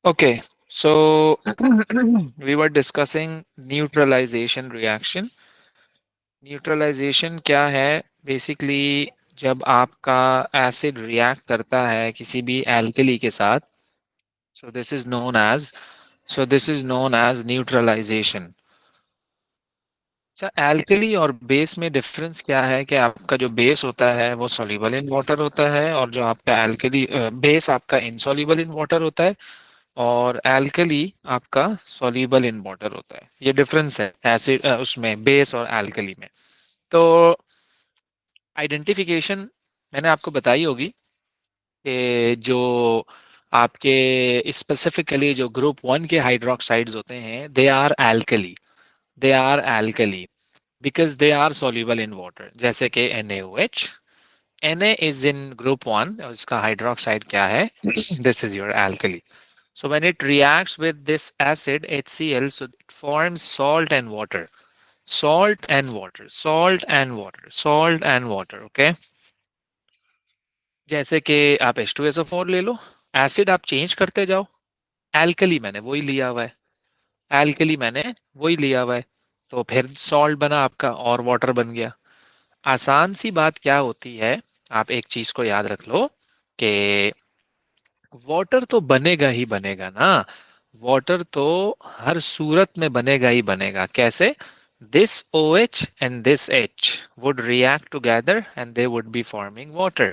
Okay, so we were discussing neutralization reaction. Neutralization क्या है? Basically जब आपका एसिड रिएक्ट करता है किसी भी एल्कली के साथ, so this is known as neutralization. अच्छा, एल्कली और बेस में डिफरेंस क्या है कि आपका जो बेस होता है वो सॉल्युबल इन वाटर होता है, और जो आपका एल्कली बेस आपका इनसॉल्युबल इन वाटर होता है, और एल्कली आपका सॉल्युबल इन वाटर होता है। ये डिफरेंस है एसिड उसमें बेस और एल्कली में। तो आइडेंटिफिकेशन मैंने आपको बताई होगी कि जो आपके स्पेसिफिकली जो ग्रुप वन के हाइड्रोक्साइड्स होते हैं they are alkali because they are soluble in water, जैसे कि NaOH। Na is in group one और इसका हाइड्रोक्साइड क्या है? This is your alkali. So when it reacts with this acid HCl, so it forms salt and water, salt and water, salt and water, salt and water. Okay. जैसे कि आप H2SO4 ले लो, acid आप change करते जाओ, alkali मैंने वही लिया हुआ है, एल्कली मैंने वही लिया हुआ है, तो फिर सॉल्ट बना आपका और वाटर बन गया। आसान सी बात क्या होती है, आप एक चीज को याद रख लो कि वाटर तो बनेगा ही बनेगा ना, वाटर तो हर सूरत में बनेगा ही बनेगा। कैसे? This OH and this H would react together and they would be forming water.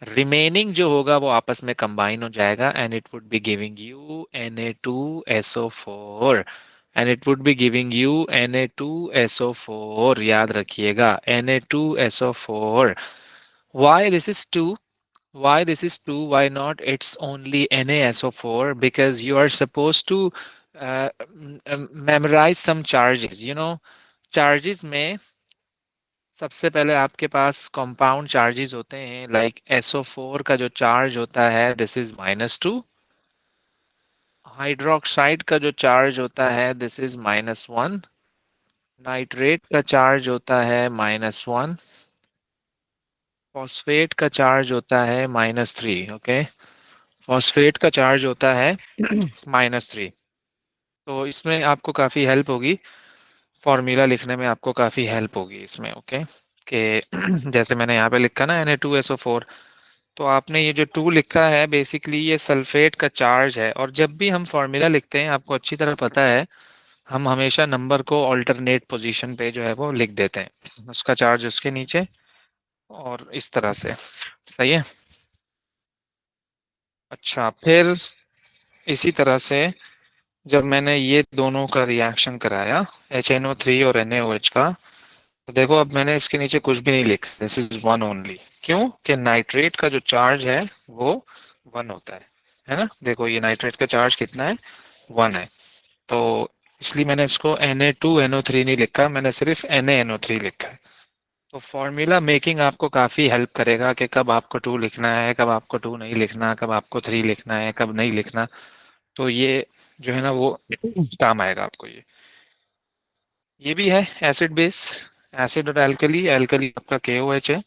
Remaining जो होगा वो आपस में कंबाइन हो जाएगा and it would be giving you Na2SO4, and it would be giving you Na2SO4। याद रखिएगा, Na2SO4। Why this is 2? Why this is 2? Why not it's only NaSO4? Because you are supposed to memorize some charges. Charges में सबसे पहले आपके पास compound charges होते हैं, like SO4 का जो चार्ज होता है दिस इज -2, हाइड्रोक्साइड का जो चार्ज होता है दिस इज -1, नाइट्रेट का चार्ज होता है -1, फॉस्फेट का चार्ज होता है -3। ओके, फॉस्फेट का चार्ज होता है -3। तो इसमें आपको काफ़ी हेल्प होगी, फॉर्मूला लिखने में आपको काफ़ी हेल्प होगी इसमें। ओके, कि जैसे मैंने यहाँ पे लिखा ना Na2SO4, तो आपने ये जो 2 लिखा है बेसिकली ये सल्फेट का चार्ज है। और जब भी हम फॉर्मूला लिखते हैं आपको अच्छी तरह पता है, हम हमेशा नंबर को ऑल्टरनेट पोजीशन पे जो है वो लिख देते हैं, उसका चार्ज उसके नीचे और इस तरह से। सही है। अच्छा, फिर इसी तरह से जब मैंने ये दोनों का रिएक्शन कराया HNO3 और NaOH का, तो देखो अब मैंने इसके नीचे कुछ भी नहीं लिखा, दिस इज वन ओनली। क्यों? कि नाइट्रेट का जो चार्ज है वो 1 होता है ना। देखो ये नाइट्रेट का चार्ज कितना है? 1 है। तो इसलिए मैंने इसको Na2NO3 नहीं लिखा, मैंने सिर्फ NaNO3 लिखा है। तो फॉर्मूला मेकिंग आपको काफी हेल्प करेगा कि कब आपको 2 लिखना है, कब आपको 2 नहीं लिखना, कब आपको 3 लिखना है, कब नहीं लिखना। तो ये जो है ना वो काम आएगा आपको। ये भी है एसिड बेस, एसिड और एल्कली। एल्कली आपका KOH है,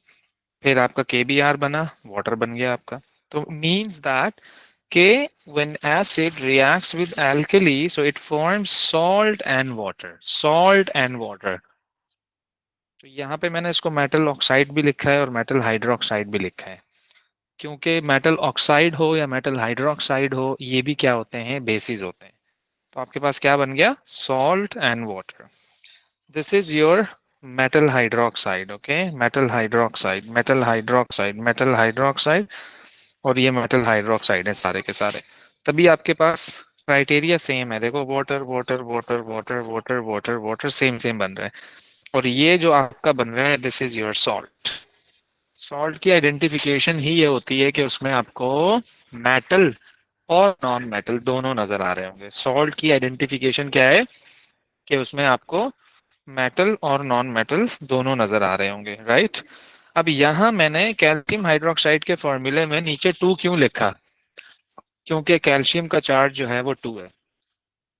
फिर आपका KBr बना, वाटर बन गया आपका। तो मीन्स दैट के when acid reacts with alkali so it forms salt and water, salt and water। तो यहाँ पे मैंने इसको मेटल ऑक्साइड भी लिखा है और मेटल हाइड्रोक्साइड भी लिखा है, क्योंकि मेटल ऑक्साइड हो या मेटल हाइड्रोक्साइड हो ये भी क्या होते हैं? बेसिस होते हैं। तो आपके पास क्या बन गया? Salt and water. This is your metal hydroxide. Okay, metal hydroxide, metal hydroxide, metal hydroxide, और ये मेटल हाइड्रोक्साइड है सारे के सारे। तभी आपके पास क्राइटेरिया सेम है। देखो water water water water water water water same same बन रहा है, और ये जो आपका बन रहा है this is your salt. Salt की आइडेंटिफिकेशन ही ये होती है कि उसमें आपको मेटल और नॉन मेटल दोनों नजर आ रहे होंगे। सॉल्ट की आइडेंटिफिकेशन क्या है? कि उसमें आपको मेटल और नॉन मेटल दोनों नजर आ रहे होंगे, राइट। अब यहाँ मैंने कैल्शियम हाइड्रोक्साइड के फॉर्मूले में नीचे 2 क्यों लिखा? क्योंकि कैल्शियम का चार्ज जो है वो 2 है,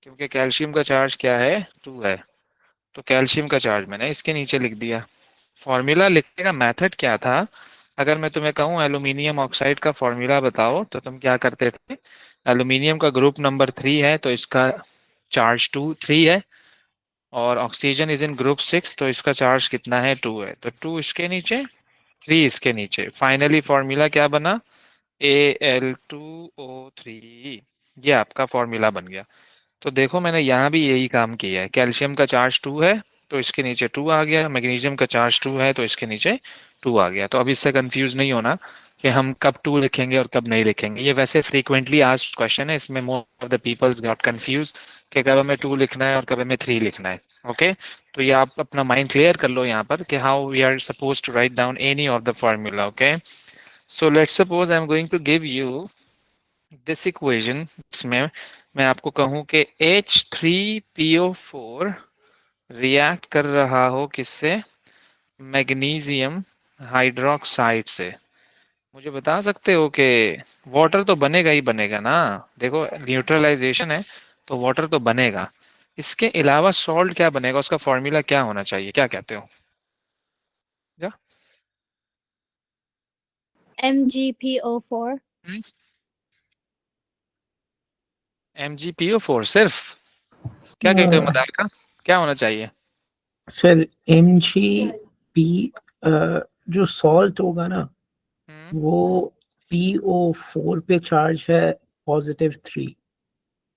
क्योंकि कैल्शियम का चार्ज क्या है? 2 है। तो कैल्शियम का चार्ज मैंने इसके नीचे लिख दिया। फॉर्मूला लिखने का मेथड क्या था? अगर मैं तुम्हें कहूँ एल्यूमिनियम ऑक्साइड का फॉर्मूला बताओ तो तुम क्या करते थे? एल्यूमिनियम का ग्रुप नंबर 3 है तो इसका चार्ज 3 है, और ऑक्सीजन इज इन ग्रुप 6 तो इसका चार्ज कितना है? 2 है। तो 2 इसके नीचे, 3 इसके नीचे। फाइनली फॉर्मूला क्या बना? Al2O3। ये आपका फॉर्मूला बन गया। तो देखो मैंने यहाँ भी यही काम किया है। कैल्शियम का चार्ज 2 है तो इसके नीचे 2 आ गया, मैग्नीशियम का चार्ज 2 है तो इसके नीचे 2 आ गया। तो अब इससे कंफ्यूज नहीं होना कि हम कब 2 लिखेंगे और कब नहीं लिखेंगे। ये वैसे फ्रीक्वेंटली आस्क्ड क्वेश्चन है, इसमें most of the peoples got confuse कि कब हमें 2 लिखना है और कब हमें 3 लिखना है। ओके, तो ये आप अपना माइंड क्लियर कर लो यहाँ पर कि how we are suppose to write down any of the formula. Okay, so let's suppose I am going to give you this equation, जिसमें मैं आपको कहूं कि H3PO4 रिएक्ट कर रहा हो किससे? मैग्नीशियम हाइड्रोक्साइड से। मुझे बता सकते हो कि वाटर तो बनेगा ही बनेगा ना? देखो न्यूट्रलाइजेशन है तो वाटर तो बनेगा। इसके अलावा सॉल्ट क्या बनेगा? उसका फॉर्मूला क्या होना चाहिए? क्या कहते हो? क्या? MgPO4. MgPO4 सिर्फ? क्या कहते हो मदार का? क्या होना चाहिए? सर Mg जो सॉल्ट होगा ना हम्म, वो PO4 पे चार्ज है +3,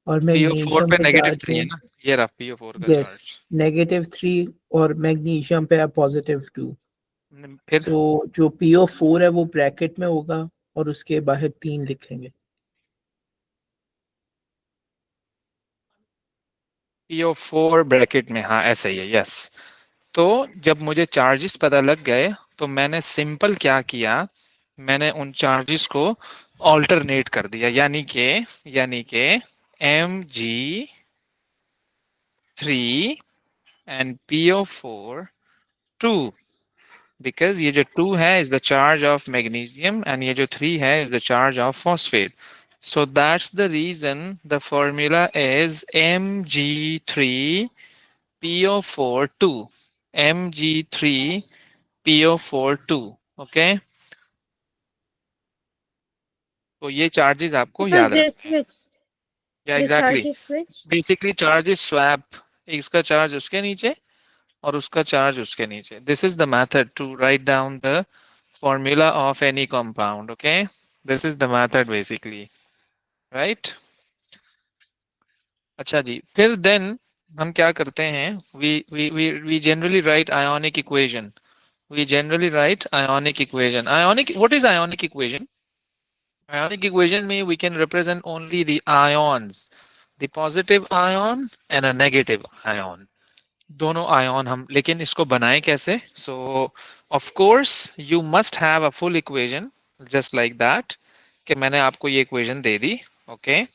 और PO4 मैग्नीशियम पे पे चार्ज -3 है है ना? ये रहा PO4 का यस चार्ज। -3, और मैग्नीशियम पे है +2। फिर तो जो PO4 है वो ब्रैकेट में होगा और उसके बाहर 3 लिखेंगे। PO4 ब्रैकेट में, हाँ ऐसा ही है, यस। तो जब मुझे चार्जेस पता लग गए तो मैंने सिंपल क्या किया, मैंने उन चार्जेस को ऑल्टरनेट कर दिया, यानी के Mg3 एंड PO4 2, बिकॉज ये जो 2 है is the charge of magnesium and ये जो 3 है is the charge of phosphate. So that's the reason the formula is Mg3PO4 2, Mg3PO4 2। Okay, तो ये चार्जेस आपको Because याद they're रखने हैं। switched. या The exactly, charges switched. Basically charges swap, इसका चार्ज उसके नीचे और उसका चार्ज उसके नीचे। This is the method to write down the formula of any compound. Okay, this is the method basically, right? अच्छा जी, फिर देन हम क्या करते हैं? we generally write ionic equation. We generally write ionic equation. Ionic, what is ionic equation? Ionic equation में we can represent only the ions, the positive ion and a negative ion, दोनों ion हम, लेकिन इसको बनाए कैसे? सो of course you must have a full equation just like that, कि मैंने आपको ये equation they the. Okay,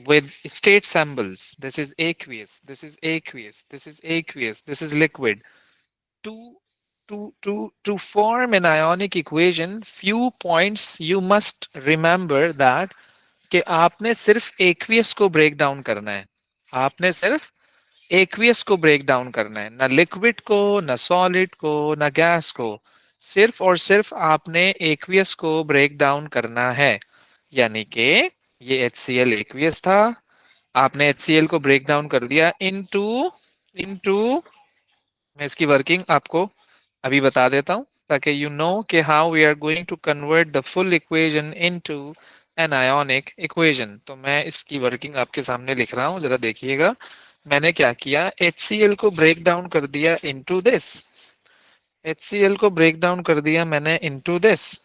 with state symbols, this is aqueous, this is aqueous, this is aqueous, this is liquid. To form an ionic equation, few points you must remember that कि आपने सिर्फ aqueous को break down करना है। आपने सिर्फ aqueous को break down करना है, ना लिक्विड को, ना सॉलिड को, ना गैस को। सिर्फ और सिर्फ आपने एक्वियस को ब्रेक डाउन करना है। यानी कि ये HCl एक्वियस था, आपने HCl को ब्रेक डाउन कर दिया इनटू इनटू मैं इसकी वर्किंग आपको अभी बता देता हूं ताकि यू नो कि how we are going to convert the full equation into an ionic equation. तो मैं इसकी वर्किंग आपके सामने लिख रहा हूं, जरा देखिएगा। मैंने क्या किया, HCl को ब्रेक डाउन कर दिया इनटू दिस, HCl को ब्रेक डाउन कर दिया मैंने इनटू दिस,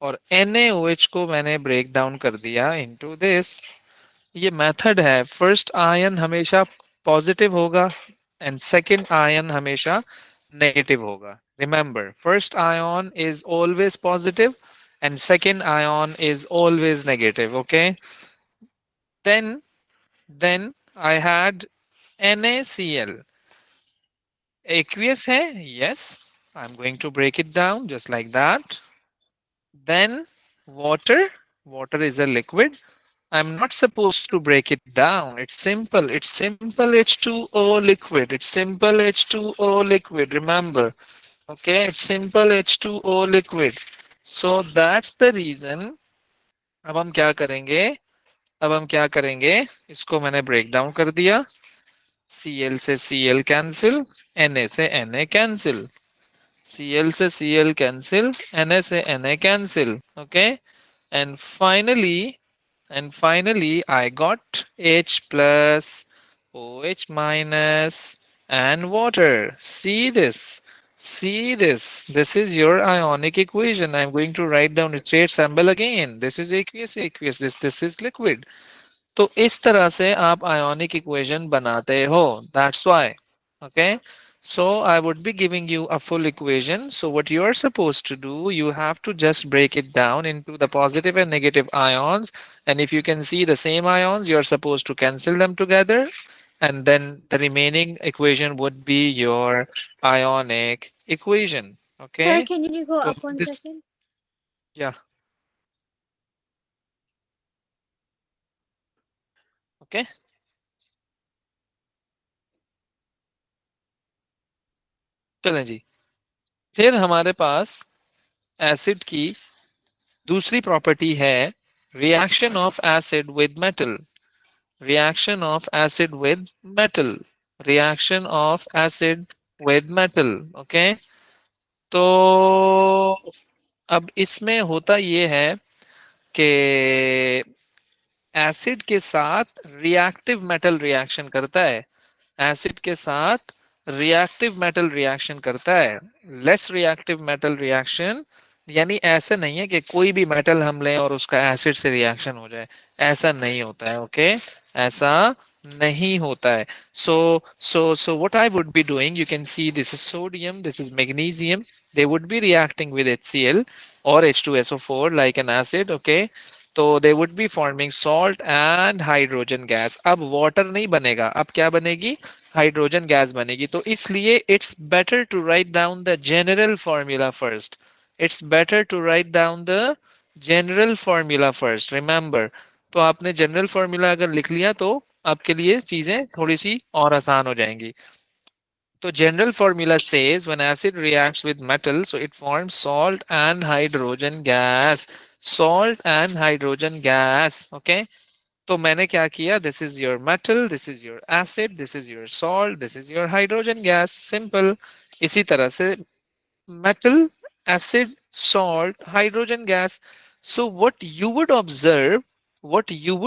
और NaOH को मैंने ब्रेक डाउन कर दिया इनटू दिस। ये मेथड है। फर्स्ट आयन हमेशा पॉजिटिव होगा एंड सेकंड आयन हमेशा नेगेटिव होगा। Remember, first ion is always positive and second ion is always negative. Okay, then I had NaCl, aqueous hai, yes, I'm going to break it down just like that. Then water is a liquid. I'm not supposed to break it down. It's simple. It's simple H2O liquid. It's simple H2O liquid. Remember, okay? It's simple H2O liquid. So that's the reason. अब हम क्या करेंगे, अब हम क्या करेंगे, इसको मैंने ब्रेक डाउन कर दिया। Cl से Cl कैंसिल, Na से Na कैंसिल, Cl से Cl कैंसिल, Na से Na cancel, okay. And finally, I got H plus, OH minus, and water. See this. See this. This is your ionic equation. I'm going to write down its rate symbol again. This is aqueous. This is liquid. तो इस तरह से आप ionic equation बनाते हो. That's why. Okay. So I would be giving you a full equation. So what you are supposed to do, you have to just break it down into the positive and negative ions. And if you can see the same ions, you're supposed to cancel them together. And then the remaining equation would be your ionic equation. Sir, Okay. can you go So up one this, second? yeah. Okay. चलें जी। फिर हमारे पास acid की दूसरी property है reaction of acid with metal. Reaction of acid with metal, reaction of acid with metal, okay. तो अब इसमें होता ये है कि एसिड के साथ रिएक्टिव मेटल रिएक्शन करता है, एसिड के साथ रिएक्टिव मेटल रिएक्शन करता है। लेस रिएक्टिव मेटल रिएक्शन, यानी ऐसा नहीं है कि कोई भी मेटल हम लें और उसका एसिड से रिएक्शन हो जाए, ऐसा नहीं होता है, ओके। ऐसा नहीं होता है। So what I would be doing, you can see this is sodium, this is magnesium, they would be reacting with HCl or H2SO4 like an acid, okay। तो they would be forming salt and hydrogen gas। अब water नहीं बनेगा, अब क्या बनेगी, hydrogen gas बनेगी। तो इसलिए it's better to write down the general formula first. It's better to write down the general formula first, remember. तो आपने जनरल फॉर्मूला अगर लिख लिया तो आपके लिए चीजें थोड़ी सी और आसान हो जाएंगी। तो general formula says when acid reacts with metal, so it forms salt and hydrogen gas, salt and hydrogen gas, okay। तो मैंने क्या किया, this is your metal, this is your acid, this is your salt, this is your hydrogen gas, simple. इसी तरह से metal, acid, salt, hydrogen gas. So what you would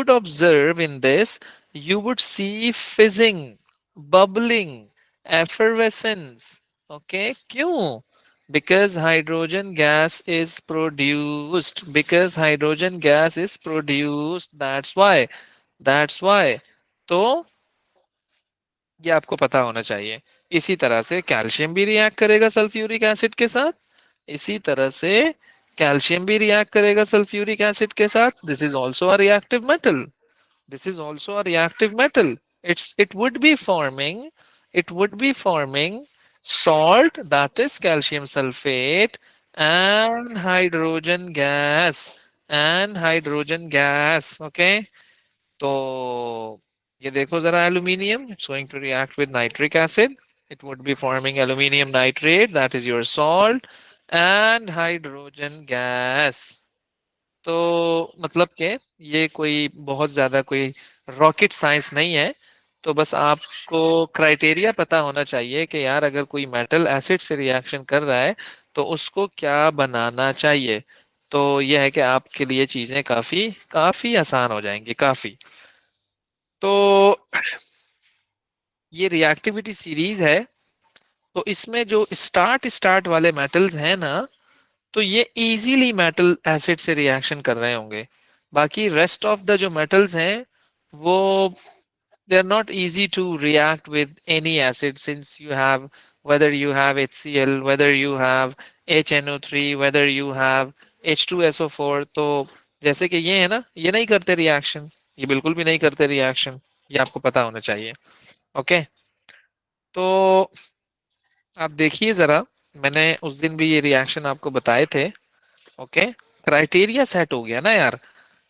observe in this, you would see fizzing, bubbling, effervescence. Okay, क्यों? Because hydrogen gas is produced. Because hydrogen gas is produced. That's why. That's why. तो ये आपको पता होना चाहिए। इसी तरह से कैल्शियम भी रिएक्ट करेगा सल्फ्यूरिक एसिड के साथ। इसी तरह से कैल्शियम भी रिएक्ट करेगा सल्फ्यूरिक एसिड के साथ। This is also a reactive metal. This is also a reactive metal. It would be forming salt, that is calcium sulfate, and hydrogen gas, okay। तो ये देखो जरा, aluminium, it's going to react with nitric acid, it would be forming aluminium nitrate, that is your salt, and hydrogen gas। तो मतलब के ये कोई बहुत ज्यादा कोई रॉकेट साइंस नहीं है। तो बस आपको क्राइटेरिया पता होना चाहिए कि यार अगर कोई मेटल एसिड से रिएक्शन कर रहा है तो उसको क्या बनाना चाहिए। तो यह है कि आपके लिए चीजें काफी काफी आसान हो जाएंगी, काफी। तो ये रिएक्टिविटी सीरीज है। तो इसमें जो स्टार्ट स्टार्ट वाले मेटल्स हैं ना, तो ये इजीली मेटल एसिड से रिएक्शन कर रहे होंगे। बाकी रेस्ट ऑफ द जो मेटल्स हैं वो they are not easy to react with any acid, since you have, whether you have HCl, whether you have HNO3, whether you have H2SO4। तो जैसे कि ये है ना, ये नहीं करते रिएक्शन, ये बिल्कुल भी नहीं करते रिएक्शन, ये आपको पता होना चाहिए, ओके। तो आप देखिए जरा, मैंने उस दिन भी ये रिएक्शन आपको बताए थे, ओके। क्राइटेरिया सेट हो गया ना यार।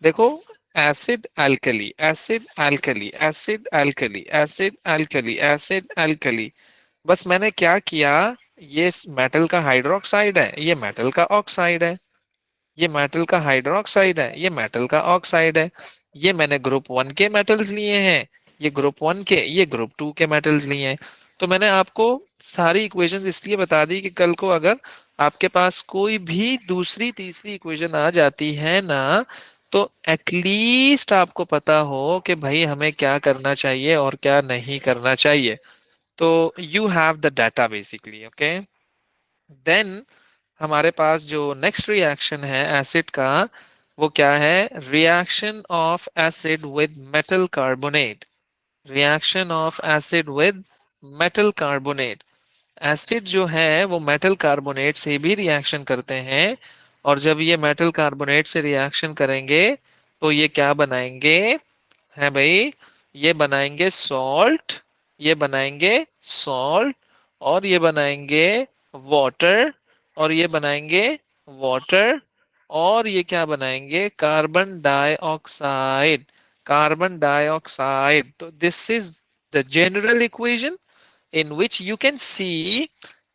देखो, acid alkali, acid alkali, acid alkali, acid alkali, acid alkali. बस मैंने क्या किया, ये मेटल का हाइड्रोक्साइड है, ये मेटल का ऑक्साइड है, ये मेटल का हाइड्रोक्साइड है, ये मेटल का ऑक्साइड है। ये मैंने ग्रुप 1 के मेटल्स लिए हैं, ये ग्रुप 1 के, ये ग्रुप 2 के मेटल्स लिए हैं। तो मैंने आपको सारी इक्वेशंस इसलिए बता दी कि कल को अगर आपके पास कोई भी दूसरी तीसरी इक्वेशन आ जाती है ना, तो एटलीस्ट आपको पता हो कि भाई हमें क्या करना चाहिए और क्या नहीं करना चाहिए। तो you have the data basically, okay. Then हमारे पास जो नेक्स्ट रिएक्शन है एसिड का, वो क्या है? Reaction of acid with metal carbonate. Reaction of acid with metal carbonate. Acid जो है वो मेटल कार्बोनेट से भी रिएक्शन करते हैं, और जब ये मेटल कार्बोनेट से रिएक्शन करेंगे तो ये क्या बनाएंगे? है भाई, ये बनाएंगे सॉल्ट, ये बनाएंगे सॉल्ट, और ये बनाएंगे वाटर, और ये बनाएंगे वाटर, और ये क्या बनाएंगे? Carbon dioxide. Carbon dioxide. तो this is the general equation in which you can see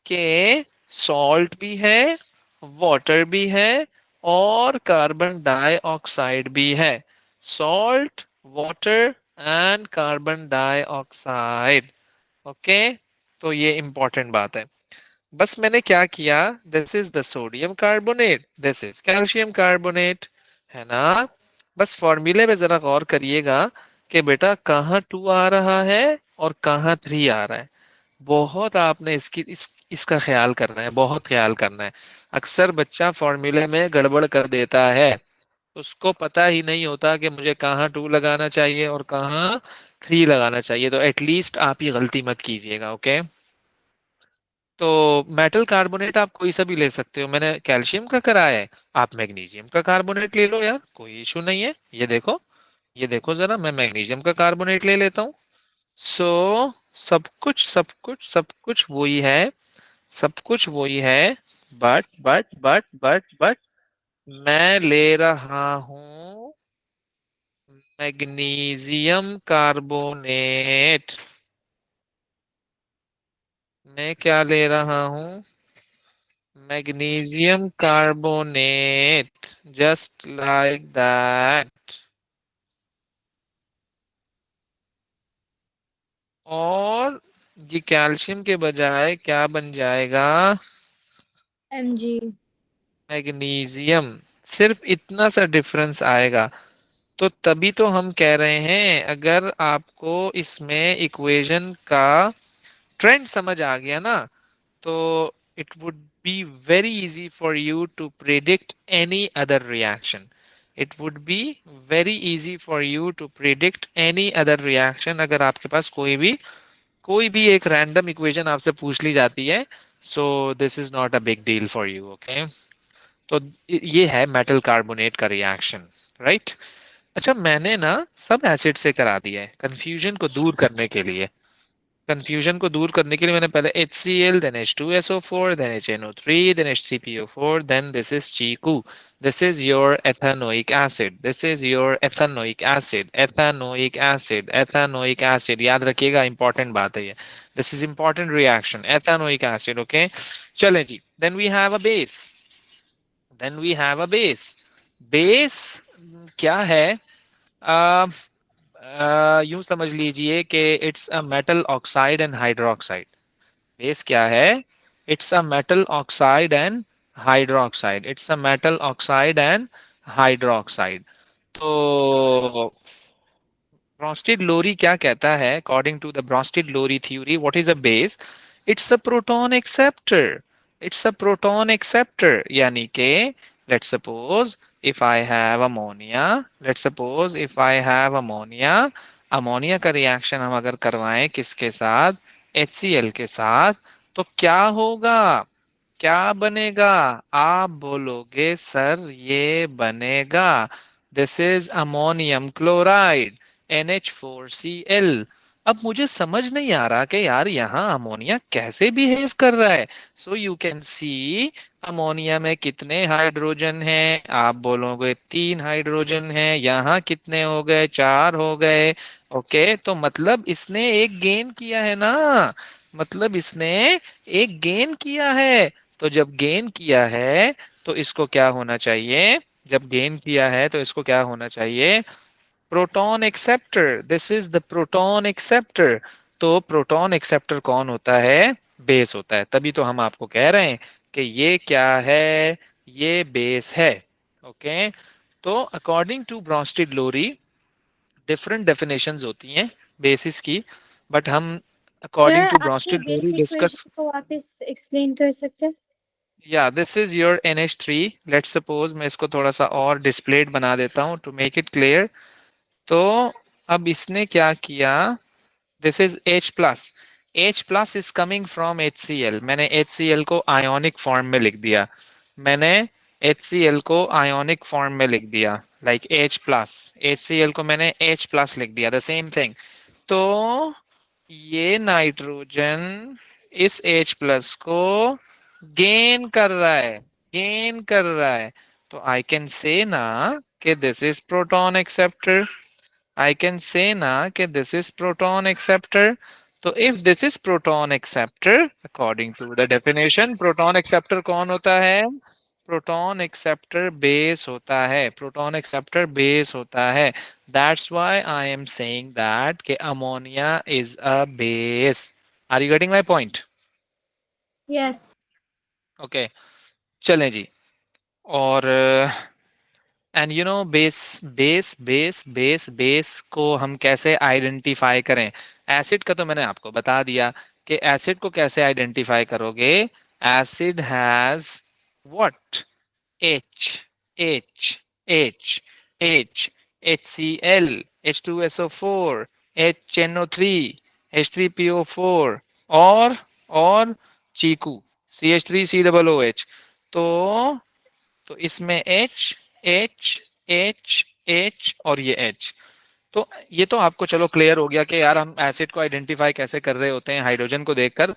के सॉल्ट भी है, वाटर भी है, और कार्बन डाइऑक्साइड भी है। Salt, water and carbon dioxide. Okay, तो ये इंपॉर्टेंट बात है। बस मैंने क्या किया, this is the sodium carbonate, this is calcium carbonate, है ना। बस फॉर्मूले में जरा गौर करिएगा कि बेटा कहाँ 2 आ रहा है और कहाँ 3 आ रहा है। बहुत आपने इसका ख्याल करना है, बहुत ख्याल करना है। अक्सर बच्चा फॉर्मूले में गड़बड़ कर देता है, उसको पता ही नहीं होता कि मुझे कहाँ 2 लगाना चाहिए और कहाँ 3 लगाना चाहिए। तो एटलीस्ट आप ये गलती मत कीजिएगा, ओके। तो मेटल कार्बोनेट आप कोई सा भी ले सकते हो, मैंने कैल्शियम का कराया है, आप मैग्नीशियम का कार्बोनेट ले लो यार, कोई इशू नहीं है। ये देखो, ये देखो जरा, मैं मैग्नीशियम का कार्बोनेट ले लेता हूँ। सो सब कुछ वही है, सब कुछ वही है। बट मैं ले रहा हूं मैग्नीशियम कार्बोनेट। मैं क्या ले रहा हूं? Magnesium carbonate, just like that. और ये कैल्शियम के बजाय क्या बन जाएगा? Mg. मैग्नीशियम। सिर्फ इतना सा डिफरेंस आएगा। तो तभी तो हम कह रहे हैं, अगर आपको इसमें इक्वेशन का ट्रेंड समझ आ गया ना, तो it would be very easy for you to predict any other reaction. It would be very easy for you to predict any other reaction. अगर आपके पास कोई भी एक रैंडम इक्वेशन आपसे पूछ ली जाती है, सो this is not a big deal for you, okay. तो ये है मेटल कार्बोनेट का रिएक्शन, राइट। अच्छा, मैंने ना सब एसिड से करा दिया है कंफ्यूजन को दूर करने के लिए। कंफ्यूजन को दूर करने के लिए मैंने पहले HCl, then H2SO4, then HNO3, then H3PO4, then this is Chiku. This is your ethanoic acid. This is your ethanoic acid. Ethanoic acid. Ethanoic acid. याद रखिएगा, इंपॉर्टेंट बात है ये. This is important reaction. Ethanoic acid. Okay. चलें जी. Then we have a base. Then we have a base. Base क्या है? यूं समझ लीजिए कि it's a metal oxide and hydroxide. Base क्या है? It's a metal oxide and hydroxide. It's a metal oxide and hydroxide. तो ब्रोस्टेड लोरी क्या कहता है? According to the Bronsted Lowry theory, what is a base? It's a proton acceptor. It's a proton acceptor, यानी कि let's suppose if I have ammonia, let's suppose if I have ammonia, ammonia का reaction हम अगर करवाएं किसके साथ? HCl के साथ, तो क्या होगा? क्या बनेगा? आप बोलोगे सर ये बनेगा, this is ammonium chloride, NH4Cl। अब मुझे समझ नहीं आ रहा कि यार यहाँ अमोनिया कैसे बिहेव कर रहा है। So you can see, ammonia में कितने हाइड्रोजन हैं? आप बोलोगे 3 हाइड्रोजन हैं। यहाँ कितने हो गए? 4 हो गए। ओके, तो मतलब इसने एक गेन किया है ना, मतलब इसने एक गेन किया है। तो जब गेन किया है तो इसको क्या होना चाहिए, जब गेन किया है तो इसको क्या होना चाहिए, proton acceptor. This is the proton acceptor. तो प्रोटॉन एक्सेप्टर कौन होता है, बेस होता है। तभी तो हम आपको कह रहे हैं कि ये क्या है, ये बेस है। ओके, तो अकॉर्डिंग टू ब्रोंस्टेड-लोरी डिफरेंट डेफिनेशंस होती हैं बेसिस की, बट हम सर अकॉर्डिंग टू आपके ब्रोंस्टेड-लोरी बेसिक डिस्कस। इक्वेशन को वापस एक्सप्लेन कर सकते हैं? या this is your NH3। Let's suppose मैं इसको थोड़ा सा और डिस्प्लेड बना देता हूं टू मेक इट क्लियर। तो अब इसने क्या किया, this is H plus. H plus is coming from HCl। मैंने HCl को आयोनिक फॉर्म में लिख दिया। मैंने HCl को आयोनिक फॉर्म में लिख दिया, लाइक H प्लस। HCl को मैंने H प्लस लिख दिया, द सेम थिंग। तो ये नाइट्रोजन इस H प्लस को गेन कर रहा है, गेन कर रहा है। तो आई कैन से ना कि this is proton acceptor. I can say ना कि this is proton acceptor. तो if this is proton acceptor, according to the definition, proton acceptor कौन होता है, proton acceptor base होता है, proton acceptor base होता है। That's why I am saying that कि ammonia is a base. Are you getting my point? Yes. Okay, चलें जी। और एंड यू नो बेस को हम कैसे आइडेंटिफाई करें। एसिड का तो मैंने आपको बता दिया कि एसिड को कैसे आइडेंटिफाई करोगे। Acid has what, H, H, H, H, HCl, H2SO4, HNO3, H3PO4, और चीकू, CH3COOH। तो इसमें H, H, H, H और ये H। तो ये तो आपको चलो क्लियर हो गया कि यार हम एसिड को आइडेंटिफाई कैसे कर रहे होते हैं हाइड्रोजन को देखकर।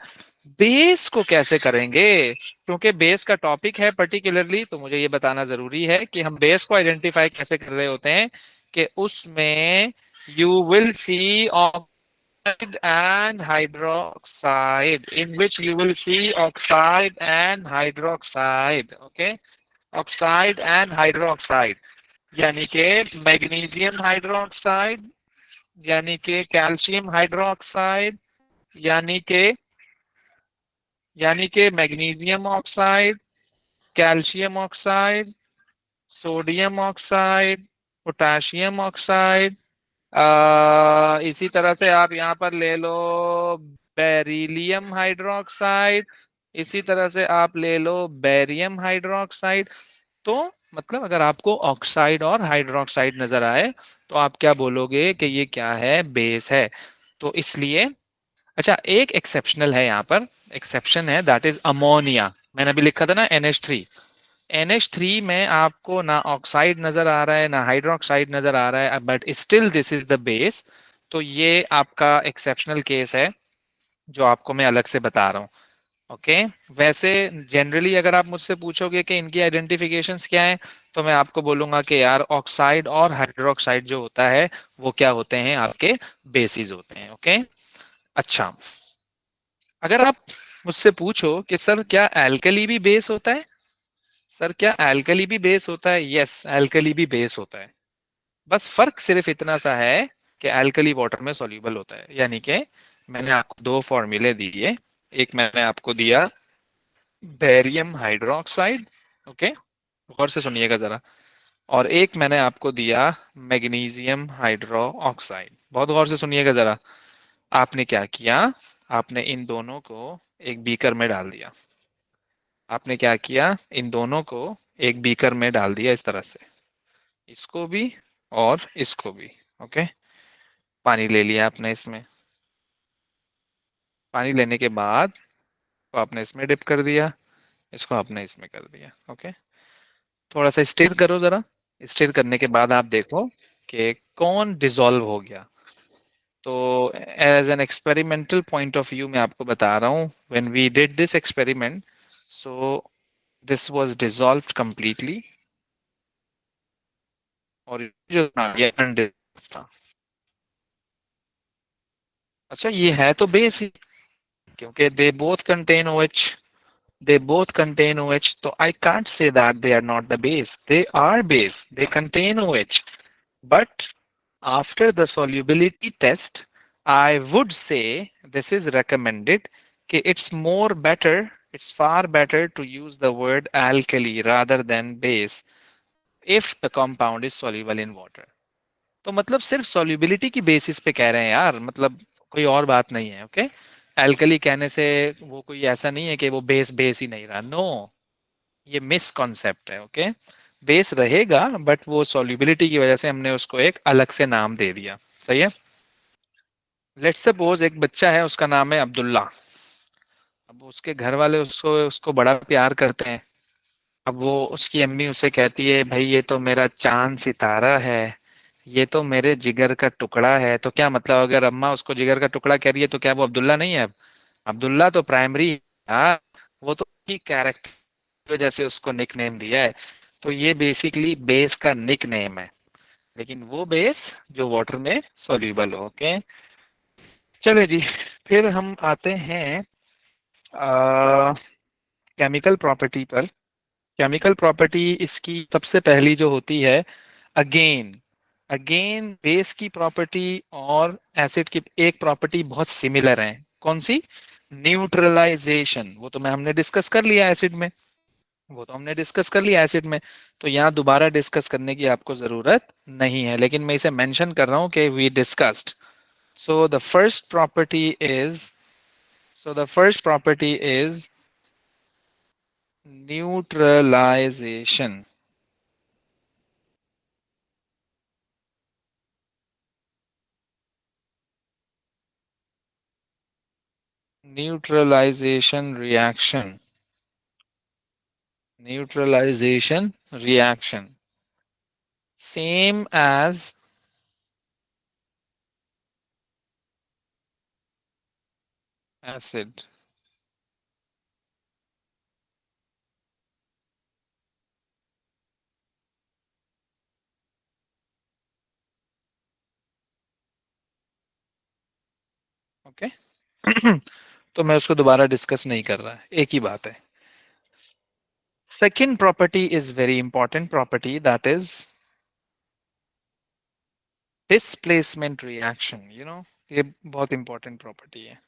बेस को कैसे करेंगे, क्योंकि बेस का टॉपिक है पर्टिकुलरली, तो मुझे ये बताना जरूरी है कि हम बेस को आइडेंटिफाई कैसे कर रहे होते हैं। कि उसमें you will C oxide and hydroxide, in which you will C oxide and hydroxide. Okay, oxide and hydroxide, यानी कि मैग्नीशियम हाइड्रोक्साइड, यानी कि कैल्शियम हाइड्रोक्साइड, यानी कि magnesium oxide, calcium oxide, sodium oxide, potassium oxide. इसी तरह से आप यहाँ पर ले लो बेरिलियम हाइड्रोक्साइड, इसी तरह से आप ले लो बेरियम हाइड्रोक्साइड। तो मतलब अगर आपको ऑक्साइड और हाइड्रोक्साइड नजर आए तो आप क्या बोलोगे कि ये क्या है, बेस है। तो इसलिए अच्छा, एक एक्सेप्शनल है यहाँ पर, एक्सेप्शन है, दैट इज अमोनिया। मैंने अभी लिखा था ना NH3। NH3 में आपको ना ऑक्साइड नजर आ रहा है ना हाइड्रोक्साइड नजर आ रहा है, but still this is the base. तो ये आपका एक्सेप्शनल केस है जो आपको मैं अलग से बता रहा हूँ। ओके, वैसे जनरली अगर आप मुझसे पूछोगे कि इनकी आइडेंटिफिकेशंस क्या है, तो मैं आपको बोलूंगा कि यार ऑक्साइड और हाइड्रोक्साइड जो होता है वो क्या होते हैं, आपके बेसिस होते हैं। ओके, अच्छा, अगर आप मुझसे पूछो कि सर क्या एल्कली भी बेस होता है, सर क्या एल्कली भी बेस होता है, यस एल्कली भी बेस होता है। बस फर्क सिर्फ इतना सा है कि एल्कली वाटर में सॉल्यूबल होता है। यानी कि मैंने आपको दो फॉर्मूले दिए, एक मैंने आपको दिया बेरियम हाइड्रोक्साइड, ओके, गौर से सुनिएगा जरा, और एक मैंने आपको दिया मैग्नीशियम हाइड्रो ऑक्साइड। बहुत गौर से सुनिएगा जरा। आपने क्या किया, आपने इन दोनों को एक बीकर में डाल दिया। आपने क्या किया, इन दोनों को एक बीकर में डाल दिया इस तरह से, इसको भी और इसको भी। ओके, पानी ले लिया आपने इसमें। पानी लेने के बाद तो आपने इसमें डिप कर दिया, इसको आपने इसमें कर दिया। ओके, थोड़ा सा स्टिर करो जरा। स्टिर करने के बाद आप देखो कि कौन डिसॉल्व हो गया। तो as an experimental point of view मैं आपको बता रहा हूँ, when we did this experiment, so this was dissolved completely. और ये जो ये undissolved था। अच्छा, ये है तो बेस ही, क्योंकि they both contain OH। they both contain OH, so I can't say that they are not the base. They are base. They contain OH. But after the solubility test, I would say this is recommended. Okay, it's more better, it's far better to use the word alkali rather than base if the compound is soluble in water. तो मतलब सिर्फ solubility की basis पे कह रहे हैं यार, मतलब कोई और बात नहीं है. ओके, alkali कहने से वो कोई ऐसा नहीं है कि वो base base ही नहीं रहा. नो, ये मिस कॉन्सेप्ट है. ओके, बेस रहेगा बट वो सॉल्युबिलिटी की वजह से हमने उसको एक अलग से नाम दे दिया. सही है. लेट्स सपोज एक बच्चा है, उसका नाम है अब्दुल्ला. अब उसके घर वाले उसको उसको बड़ा प्यार करते हैं. अब वो उसकी अम्मी उसे कहती है भाई ये तो मेरा चांद सितारा है, ये तो मेरे जिगर का टुकड़ा है. तो क्या मतलब, अगर अम्मा उसको जिगर का टुकड़ा कह रही है तो क्या वो अब्दुल्ला नहीं है? अब अब्दुल्ला तो प्राइमरी. हाँ, वो तो कैरेक्टर की वजह से उसको निक नेम दिया है. तो ये बेसिकली बेस का निक नेम है, लेकिन वो बेस जो वाटर में सॉल्यूबल हो. ओके, चले जी. फिर हम आते हैं केमिकल प्रॉपर्टी पर. केमिकल प्रॉपर्टी इसकी सबसे पहली जो होती है, अगेन अगेन बेस की प्रॉपर्टी और एसिड की एक प्रॉपर्टी बहुत सिमिलर है. कौन सी? न्यूट्रलाइजेशन. वो तो मैं हमने डिस्कस कर लिया एसिड में, वो तो हमने डिस्कस कर लिया एसिड में, तो यहाँ दोबारा डिस्कस करने की आपको जरूरत नहीं है. लेकिन मैं इसे मेंशन कर रहा हूँ कि we discussed. So the first property is so the first property is neutralization. Neutralization reaction. Neutralization reaction, same as acid. Okay. तो मैं उसको दोबारा डिस्कस नहीं कर रहा, एक ही बात है. Second property is very important property, that is displacement reaction. You know, ये बहुत इंपॉर्टेंट प्रॉपर्टी है.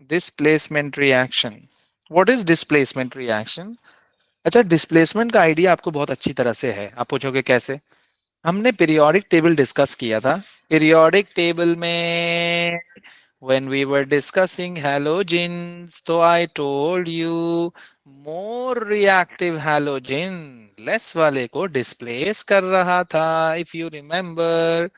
Displacement reaction. What is displacement reaction? अच्छा, डिस्प्लेसमेंट का आइडिया आपको बहुत अच्छी तरह से है. आप पूछोगे कैसे? हमने पीरियोडिक टेबल डिस्कस किया था. पीरियोडिक टेबल में when we were discussing halogens, so I told you more reactive halogen less वाले को displace कर रहा था, if you remember,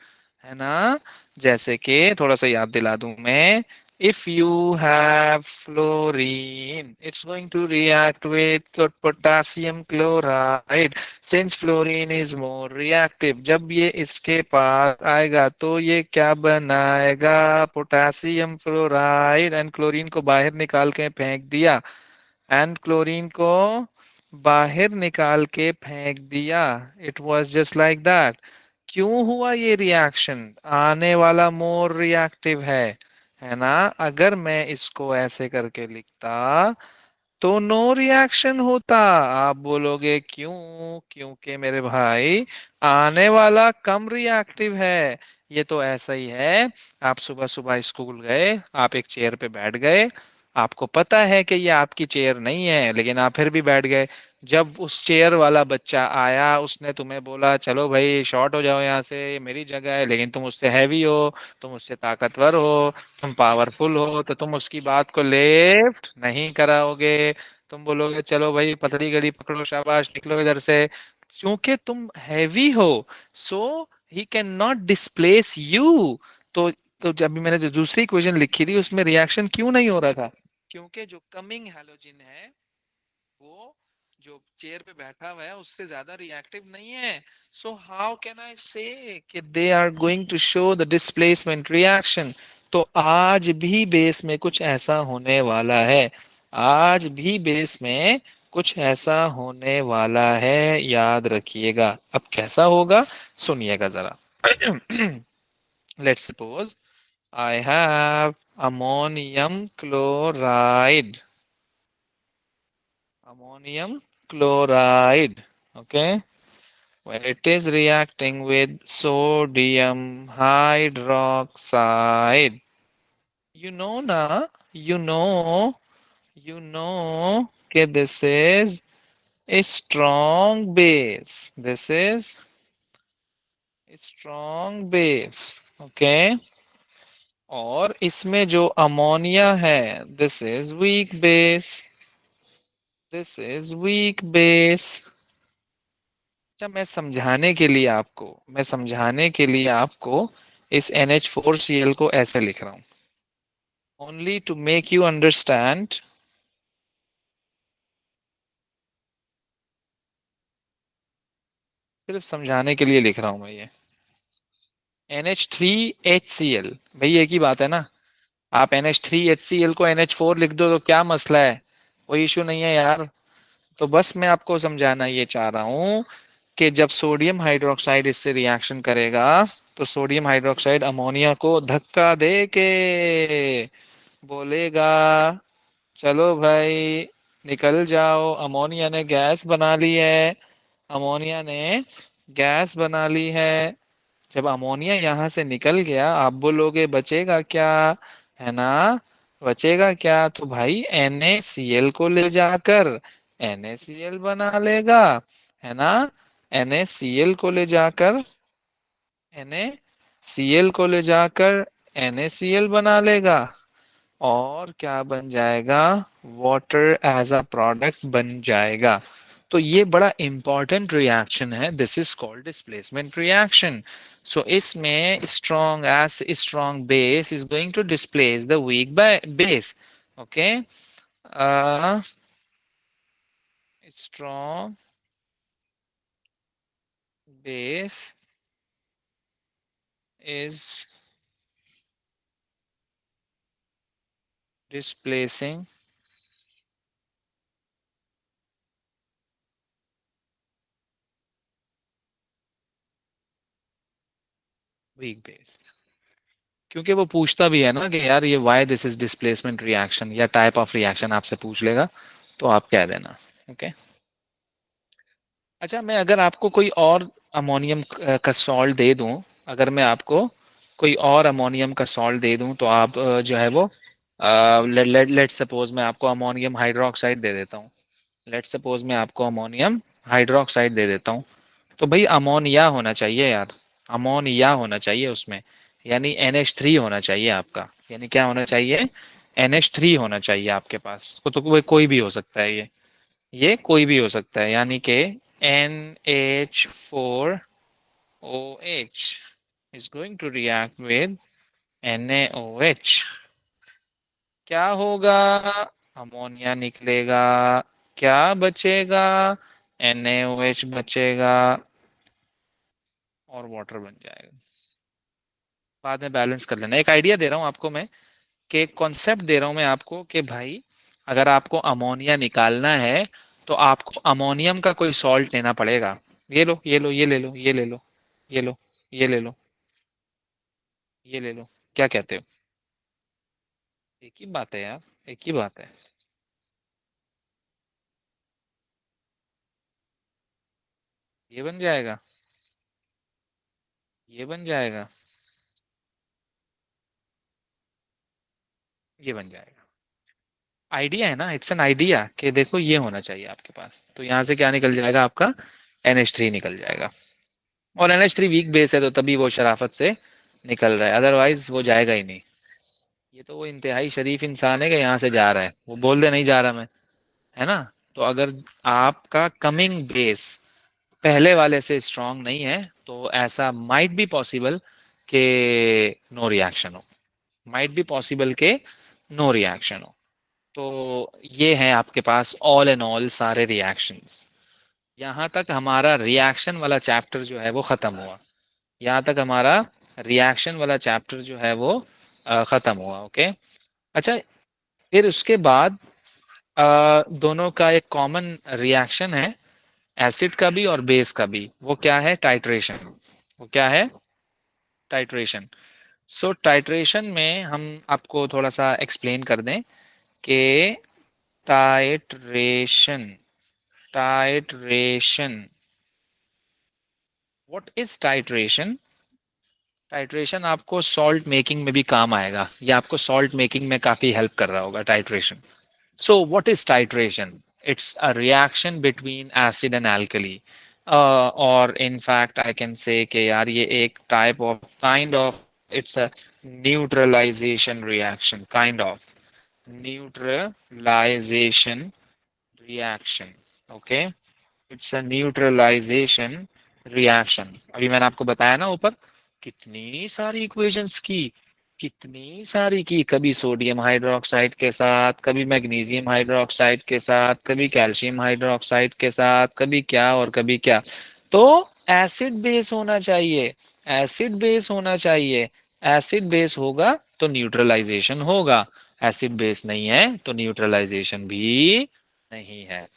है ना? जैसे कि थोड़ा सा याद दिला दूं मैं. If you have fluorine, it's going to react with potassium chloride. Since fluorine is more reactive, जब ये इसके पास आएगा तो ये क्या बनाएगा? Potassium fluoride. एंड क्लोरीन को बाहर निकाल के फेंक दिया. एंड क्लोरीन को बाहर निकाल के फेंक दिया. It was just like that. क्यों हुआ ये रिएक्शन? आने वाला मोर रिएक्टिव है ना? अगर मैं इसको ऐसे करके लिखता तो नो रिएक्शन होता. आप बोलोगे क्यों? क्योंकि मेरे भाई आने वाला कम रिएक्टिव है. ये तो ऐसा ही है. आप सुबह सुबह स्कूल गए, आप एक चेयर पे बैठ गए, आपको पता है कि ये आपकी चेयर नहीं है, लेकिन आप फिर भी बैठ गए. जब उस चेयर वाला बच्चा आया, उसने तुम्हें बोला चलो भाई शॉर्ट हो जाओ यहाँ से, ये मेरी जगह है, लेकिन तुम उससे हैवी हो, तुम उससे ताकतवर हो, तुम पावरफुल हो, तो तुम उसकी बात को लेफ्ट नहीं कराओगे. तुम बोलोगे चलो भाई पतली गली पकड़ो, शाबाश निकलो इधर से. क्योंकि तुम हैवी हो, so he can not displace you. तो तो जब भी मैंने जो दूसरी इक्वेशन लिखी थी उसमें रिएक्शन क्यों नहीं हो रहा था? क्योंकि जो कमिंग हैलोजन है वो जो चेयर पे बैठा हुआ है उससे ज्यादा रिएक्टिव नहीं है. So how can I say कि they are going to show the displacement reaction? तो आज भी बेस में कुछ ऐसा होने वाला है, आज भी बेस में कुछ ऐसा होने वाला है, याद रखिएगा। अब कैसा होगा सुनिएगा जरा। Let's suppose I have ammonium chloride, ammonium chloride, okay, when it is reacting with sodium hydroxide, you know na, कि this is a strong base, this is a strong base, okay, और इसमें जो अमोनिया है this is weak base, this is weak base। अच्छा, मैं समझाने के लिए आपको इस NH4Cl को ऐसे लिख रहा हूं, only to make you understand, सिर्फ समझाने के लिए लिख रहा हूं मैं ये। NH3HCl, भाई एक ही बात है ना। आप NH3HCl को NH4 लिख दो तो क्या मसला है, कोई इशू नहीं है यार। तो बस मैं आपको समझाना ये चाह रहा हूं कि जब सोडियम हाइड्रोक्साइड इससे रिएक्शन करेगा तो सोडियम हाइड्रोक्साइड अमोनिया को धक्का दे के बोलेगा चलो भाई निकल जाओ, अमोनिया ने गैस बना ली है, अमोनिया ने गैस बना ली है। जब अमोनिया यहाँ से निकल गया आप बोलोगे बचेगा क्या, है ना, बचेगा क्या, तो भाई NaCl को ले जाकर NaCl बना लेगा, है ना, NaCl को ले जाकर NaCl को ले जाकर NaCl बना लेगा, और क्या बन जाएगा, वाटर एज अ प्रोडक्ट बन जाएगा। तो ये बड़ा इंपॉर्टेंट रिएक्शन है, this is called displacement reaction. So इसमें strong base is going to displace the weak base, okay, strong base is displacing weak base. क्योंकि वो पूछता भी है ना कि यार ये why this is displacement reaction, या टाइप ऑफ रिएक्शन आपसे पूछ लेगा तो आप कह देना, ओके। अच्छा, मैं अगर आपको कोई और अमोनियम का सॉल्ट दे दूं, अगर मैं आपको कोई और अमोनियम का सॉल्ट दे दूं तो आप जो है वो लेट सपोज मैं आपको अमोनियम हाइड्रोक्साइड दे देता हूँ, लेट सपोज मैं आपको अमोनियम हाइड्रोक्साइड दे देता हूँ, तो भाई अमोनिया होना चाहिए यार, अमोनिया होना चाहिए उसमें, यानी NH3 होना चाहिए आपका, यानी क्या होना चाहिए, NH3 होना चाहिए आपके पास। तो कोई भी हो सकता है ये कोई भी हो सकता है, यानी कि NH4OH is going to react with NaOH, क्या होगा, अमोनिया निकलेगा, क्या बचेगा, NaOH बचेगा, और वाटर बन जाएगा। बाद में बैलेंस कर लेना, एक आइडिया दे रहा हूं आपको मैं, कि एक कॉन्सेप्ट दे रहा हूं मैं आपको कि भाई अगर आपको अमोनिया निकालना है तो आपको अमोनियम का कोई सॉल्ट लेना पड़ेगा। ये लो, ये लो, ये ले लो, ये ले लो, ये लो, ये ले लो, ये ले लो, क्या कहते हो, एक ही बात है यार, एक ही बात है। ये बन जाएगा, ये बन जाएगा, ये बन जाएगा। आइडिया है ना, इट्स एन आइडिया कि देखो ये होना चाहिए आपके पास, तो यहाँ से क्या निकल जाएगा आपका, NH3 निकल जाएगा। और NH3 वीक बेस है तो तभी वो शराफत से निकल रहा है, अदरवाइज वो जाएगा ही नहीं। ये तो वो इंतहाई शरीफ इंसान है कि यहाँ से जा रहा है, वो बोल दे नहीं जा रहा मैं, है ना। तो अगर आपका कमिंग बेस पहले वाले से स्ट्रांग नहीं है तो ऐसा माइट बी पॉसिबल के नो रिएक्शन हो, माइट बी पॉसिबल के नो रिएक्शन हो। तो ये है आपके पास ऑल एंड ऑल सारे रिएक्शंस। यहाँ तक हमारा रिएक्शन वाला चैप्टर जो है वो खत्म हुआ, यहाँ तक हमारा रिएक्शन वाला चैप्टर जो है वो खत्म हुआ। ओके, अच्छा, फिर उसके बाद दोनों का एक कॉमन रिएक्शन है, एसिड का भी और बेस का भी। वो क्या है? टाइट्रेशन। वो क्या है? टाइट्रेशन। सो टाइट्रेशन में हम आपको थोड़ा सा एक्सप्लेन कर दें कि titration, titration, what is titration? Titration आपको सॉल्ट मेकिंग में भी काम आएगा, या आपको सॉल्ट मेकिंग में काफी हेल्प कर रहा होगा titration. So what is titration? It's a reaction between acid and alkali. Or in fact I can say कि यार ये एक type of kind of it's a neutralization reaction, kind of neutralization reaction. Okay, it's a neutralization reaction. अभी मैंने आपको बताया ना ऊपर, कितनी सारी इक्वेशंस की, कितनी सारी की, कभी सोडियम हाइड्रोक्साइड के साथ, कभी मैग्नीशियम हाइड्रोक्साइड के साथ, कभी कैल्शियम हाइड्रोक्साइड के साथ, कभी क्या और कभी क्या। तो एसिड बेस होना चाहिए, एसिड बेस होना चाहिए, एसिड बेस होगा तो न्यूट्रलाइजेशन होगा, एसिड बेस नहीं है तो न्यूट्रलाइजेशन भी नहीं है।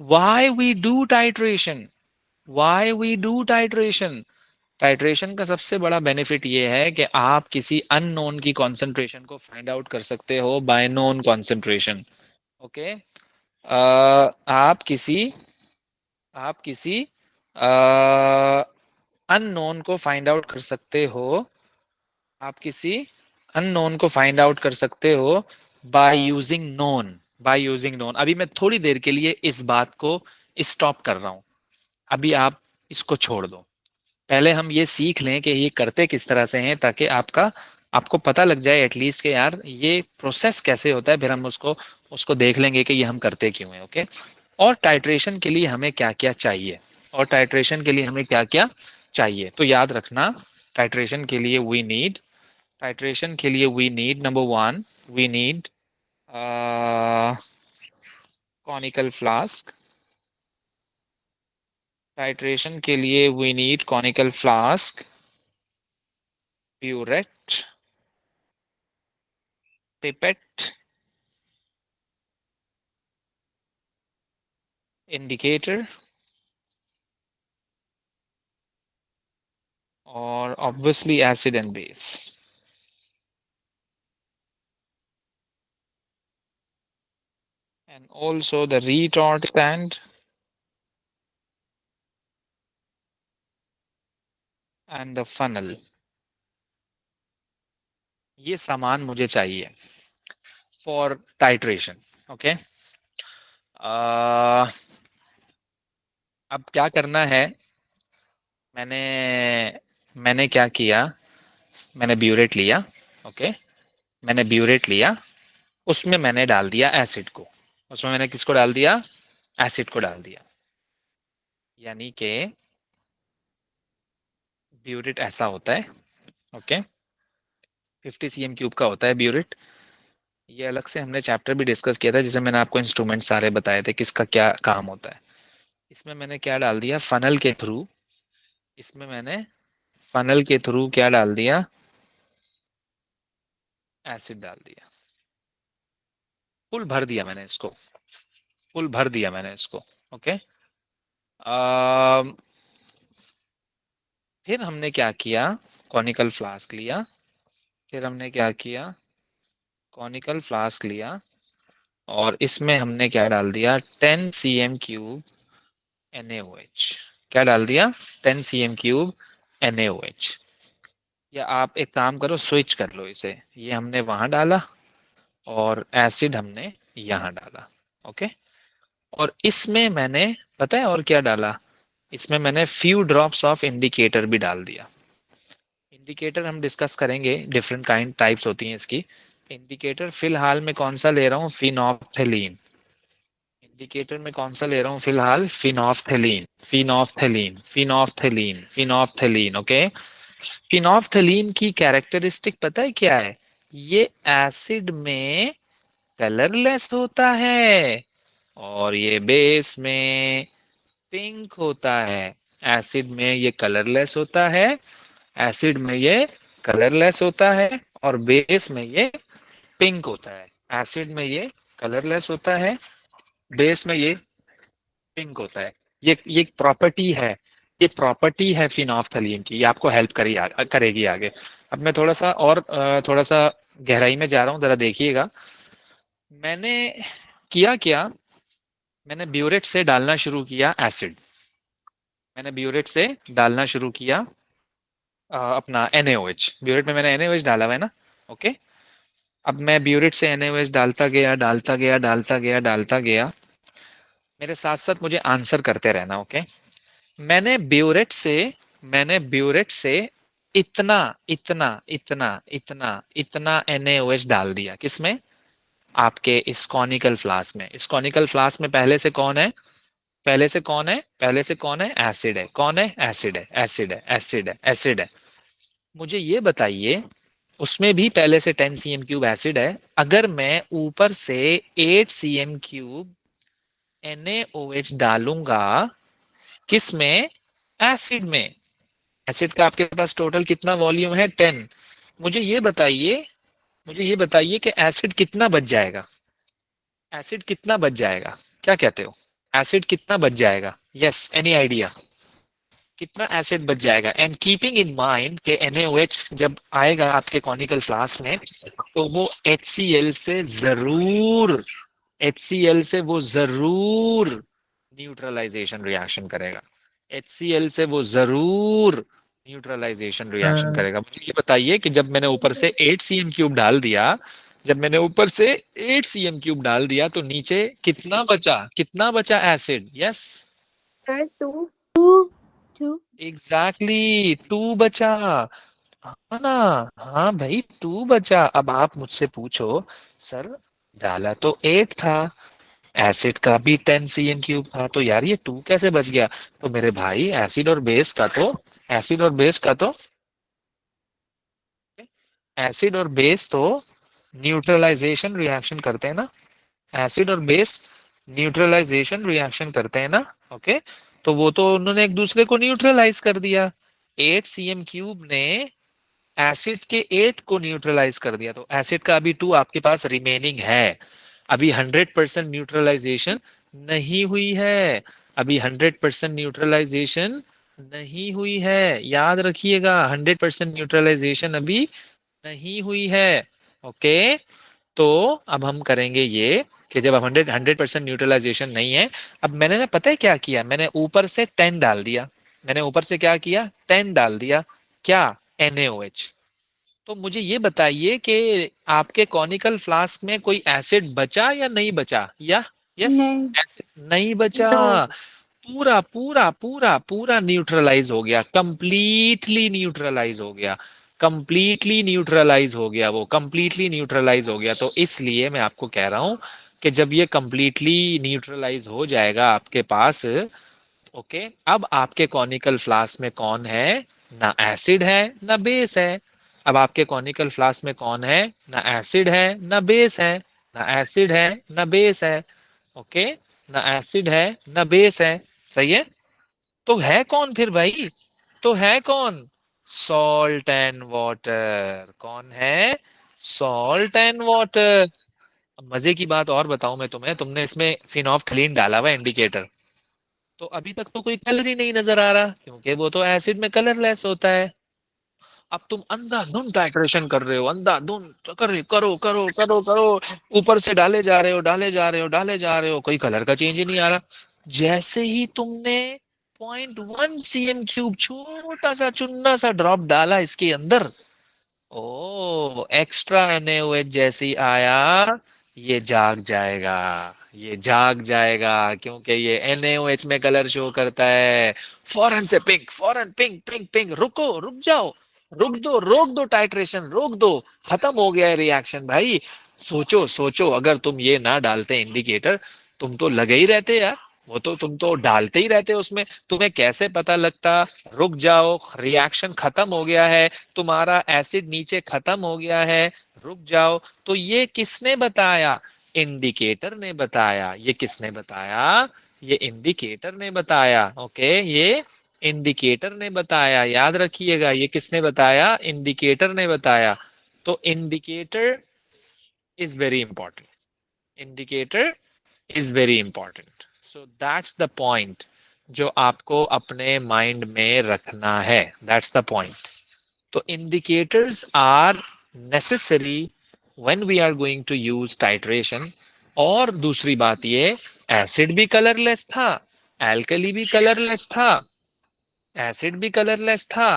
Why we do titration? Why we do titration? Titration का सबसे बड़ा बेनिफिट ये है कि आप किसी अननोन की कॉन्सेंट्रेशन को फाइंड आउट कर सकते हो बाय नोन कॉन्सेंट्रेशन। ओके, आप किसी अननोन को फाइंड आउट कर सकते हो, आप किसी अननोन को फाइंड आउट कर सकते हो by using known, by using known. अभी मैं थोड़ी देर के लिए इस बात को स्टॉप कर रहा हूं, अभी आप इसको छोड़ दो। पहले हम ये सीख लें कि ये करते किस तरह से हैं, ताकि आपको पता लग जाए एटलीस्ट कि यार ये प्रोसेस कैसे होता है, फिर हम उसको उसको देख लेंगे कि ये हम करते क्यों हैं। ओके, और टाइट्रेशन के लिए हमें क्या क्या चाहिए, और टाइट्रेशन के लिए हमें क्या क्या चाहिए, तो याद रखना, टाइट्रेशन के लिए वी नीड, टाइट्रेशन के लिए we need number 1, we need conical flask. Titration के लिए we need conical flask, burette, pipette, indicator, or obviously acid and base. And also the retort stand and the funnel. ये सामान मुझे चाहिए for titration. Okay. अब क्या करना है, मैंने मैंने क्या किया, मैंने ब्यूरेट लिया। ओके, मैंने ब्यूरेट लिया, उसमें मैंने डाल दिया एसिड को, उसमें मैंने किसको डाल दिया? एसिड को डाल दिया। यानी कि ब्यूरेट ऐसा होता है। ओके, 50 cm क्यूब का होता है ब्यूरेट। ये अलग से हमने चैप्टर भी डिस्कस किया था, जिसमें मैंने आपको इंस्ट्रूमेंट सारे बताए थे किसका क्या काम होता है। इसमें मैंने क्या डाल दिया? फनल के थ्रू, इसमें मैंने फनल के थ्रू क्या डाल दिया? एसिड डाल दिया। फुल भर दिया मैंने इसको, फुल भर दिया मैंने इसको। ओके, फिर हमने क्या किया? कॉनिकल फ्लास्क लिया, फिर हमने क्या किया? कॉनिकल फ्लास्क लिया, और इसमें हमने क्या डाल दिया? 10 cm क्यूब NaOH। क्या डाल दिया? 10 cm क्यूब NaOH। या आप एक काम करो, स्विच कर लो इसे, ये हमने वहां डाला और एसिड हमने यहाँ डाला। ओके, और इसमें मैंने, पता है और क्या डाला? इसमें मैंने फ्यू ड्रॉप्स ऑफ इंडिकेटर भी डाल दिया। इंडिकेटर हम डिस्कस करेंगे, डिफरेंट काइंड टाइप्स होती हैं इसकी। इंडिकेटर फिलहाल मैं कौन सा ले रहा हूँ? फिनोफ्थेलीन। इंडिकेटर में कौन सा ले रहा हूँ फिलहाल? फिनोफ्थेलीन, फिनोफ्थेलीन, फिनोफ्थेलीन, फिनोफ्थेलीन। ओके, फिनोफ्थेलीन की कैरेक्टरिस्टिक पता है क्या है? ये एसिड में कलरलेस होता है, और ये बेस में पिंक होता है। एसिड में ये कलरलेस होता है, एसिड में ये कलरलेस होता है, और बेस में ये पिंक होता है। एसिड में ये कलरलेस होता है, बेस में ये पिंक होता है। ये प्रॉपर्टी है, ये प्रॉपर्टी है फिनोल्फथलीन की, ये आपको हेल्प करेगी आगे। अब मैं थोड़ा सा और थोड़ा सा गहराई में जा रहा हूँ, जरा देखिएगा। मैंने किया क्या, मैंने ब्यूरेट से डालना शुरू किया एसिड, मैंने ब्यूरेट से डालना शुरू किया अपना NaOH। ब्यूरेट में मैंने NaOH डाला हुआ है ना, ओके। अब मैं ब्यूरेट से NaOH डालता गया डालता गया डालता गया डालता गया, मेरे साथ साथ मुझे आंसर करते रहना, ओके। मैंने ब्यूरेट से मैंने ब्यूरेट से इतना इतना इतना इतना इतना NaOH डाल दिया, किसमें, आपके इस कॉनिकल फ्लास्क में। इस कॉनिकल फ्लास्क में पहले से कौन है, पहले से कौन है, पहले से कौन है, एसिड है। कौन है, एसिड है, एसिड है, एसिड है, एसिड है। मुझे ये बताइए, उसमें भी पहले से 10 cm क्यूब एसिड है, अगर मैं ऊपर से 8 cm क्यूब NaOH डालूंगा, किस में, एसिड में। एसिड का आपके पास टोटल कितना वॉल्यूम है, 10। मुझे ये बताइए, मुझे ये बताइए कि एसिड कितना बच जाएगा, एसिड कितना बच जाएगा, क्या कहते हो, एसिड कितना बच जाएगा, यस, एनी आइडिया, कितना एसिड बच जाएगा। एंड कीपिंग इन माइंड कि NaOH जब आएगा आपके कॉनिकल फ्लास्क में, तो वो HCl से जरूर, HCl से वो जरूर न्यूट्रलाइजेशन रिएक्शन करेगा, HCl से वो जरूर न्यूट्रलाइजेशन रिएक्शन हाँ, करेगा। मुझे ये बताइए कि जब मैंने ऊपर से 8 cm क्यूब डाल दिया, जब मैंने ऊपर से 8 cm क्यूब डाल दिया, तो नीचे कितना बचा, कितना बचा acid, yes, Sir, two. Two. Exactly 2 बचा, हाँ ना, हाँ भाई 2 बचा। अब आप मुझसे पूछो, सर डाला तो 8 था, एसिड का भी 10 cm क्यूब था, तो यार ये 2 कैसे बच गया। तो मेरे भाई एसिड और बेस का तो, एसिड और बेस का तो, एसिड और बेस तो न्यूट्रलाइजेशन रिएक्शन करते हैं ना, एसिड और बेस न्यूट्रलाइजेशन रिएक्शन करते हैं ना, ओके। तो वो तो उन्होंने एक दूसरे को न्यूट्रलाइज कर दिया। 8 cm क्यूब ने एसिड के 8 को न्यूट्रलाइज कर दिया, तो एसिड का अभी 2 आपके पास रिमेनिंग है। अभी 100% न्यूट्रलाइजेशन नहीं हुई है, अभी 100% न्यूट्रलाइजेशन नहीं हुई है, याद रखिएगा, 100% न्यूट्रलाइजेशन अभी नहीं हुई है, ओके। तो अब हम करेंगे ये कि जब 100% न्यूट्रलाइजेशन नहीं है, अब मैंने ना पता है क्या किया, मैंने ऊपर से 10 डाल दिया, मैंने ऊपर से क्या किया, 10 डाल दिया, क्या, NaOH। तो मुझे ये बताइए कि आपके कॉनिकल फ्लास्क में कोई एसिड बचा या नहीं बचा, या यस, नहीं. एसिड नहीं बचा, No. पूरा पूरा पूरा पूरा न्यूट्रलाइज हो गया, कंप्लीटली न्यूट्रलाइज हो गया, कंप्लीटली न्यूट्रलाइज हो गया, वो कंप्लीटली न्यूट्रलाइज हो गया। तो इसलिए मैं आपको कह रहा हूं कि जब ये कंप्लीटली न्यूट्रलाइज हो जाएगा आपके पास, ओके, अब आपके कॉनिकल फ्लास्क में कौन है, ना एसिड है ना बेस है। अब आपके कॉनिकल फ्लास्क में कौन है, ना एसिड है ना बेस है, ना एसिड है ना बेस है, ओके, ना एसिड है ना बेस है, सही है। तो है कौन फिर भाई, तो है कौन, सॉल्ट एंड वाटर, कौन है, सॉल्ट एंड वाटर। मजे की बात और बताऊं मैं तुम्हें, तुमने इसमें फिनोल्फथलीन डाला हुआ इंडिकेटर, तो अभी तक तो कोई कलर ही नहीं नजर आ रहा, क्योंकि वो तो एसिड में कलरलेस होता है। अब तुम अंधाधुंध टाइट्रेशन कर रहे हो, अंधाधुंध करो करो करो करो करो, ऊपर से डाले जा रहे हो डाले जा रहे हो डाले जा रहे हो, कोई कलर का चेंज ही नहीं आ रहा। जैसे ही तुमने 0.1 cm क्यूब छोटा सा चुन्ना सा ड्रॉप डाला इसके अंदर, ओ एक्स्ट्रा NaOH जैसे ही आया, ये जाग जाएगा, ये जाग जाएगा, क्योंकि ये NaOH में कलर शो करता है, फौरन से पिंक, फौरन पिंक पिंक पिंक, रुको रुक जाओ, रुक दो, रोक दो टाइट्रेशन, रोक दो, खत्म हो गया है रिएक्शन भाई। सोचो सोचो, अगर तुम ये ना डालते इंडिकेटर, तुम तो लगे ही रहते यार, वो तो तुम तो डालते ही रहते उसमें, तुम्हें कैसे पता लगता, रुक जाओ रिएक्शन खत्म हो गया है, तुम्हारा एसिड नीचे खत्म हो गया है, रुक जाओ। तो ये किसने बताया, इंडिकेटर ने बताया, ये किसने बताया, ये इंडिकेटर ने बताया, ओके, ये इंडिकेटर ने बताया, याद रखिएगा, ये किसने बताया, इंडिकेटर ने बताया। तो indicator is very important, indicator is very important. So that's the point जो आपको अपने माइंड में रखना है, दैट्स द पॉइंट। तो indicators are necessary when we are going to use titration। और दूसरी बात ये, एसिड भी कलरलेस था, एल्कली भी कलरलेस था, एसिड भी कलरलेस था,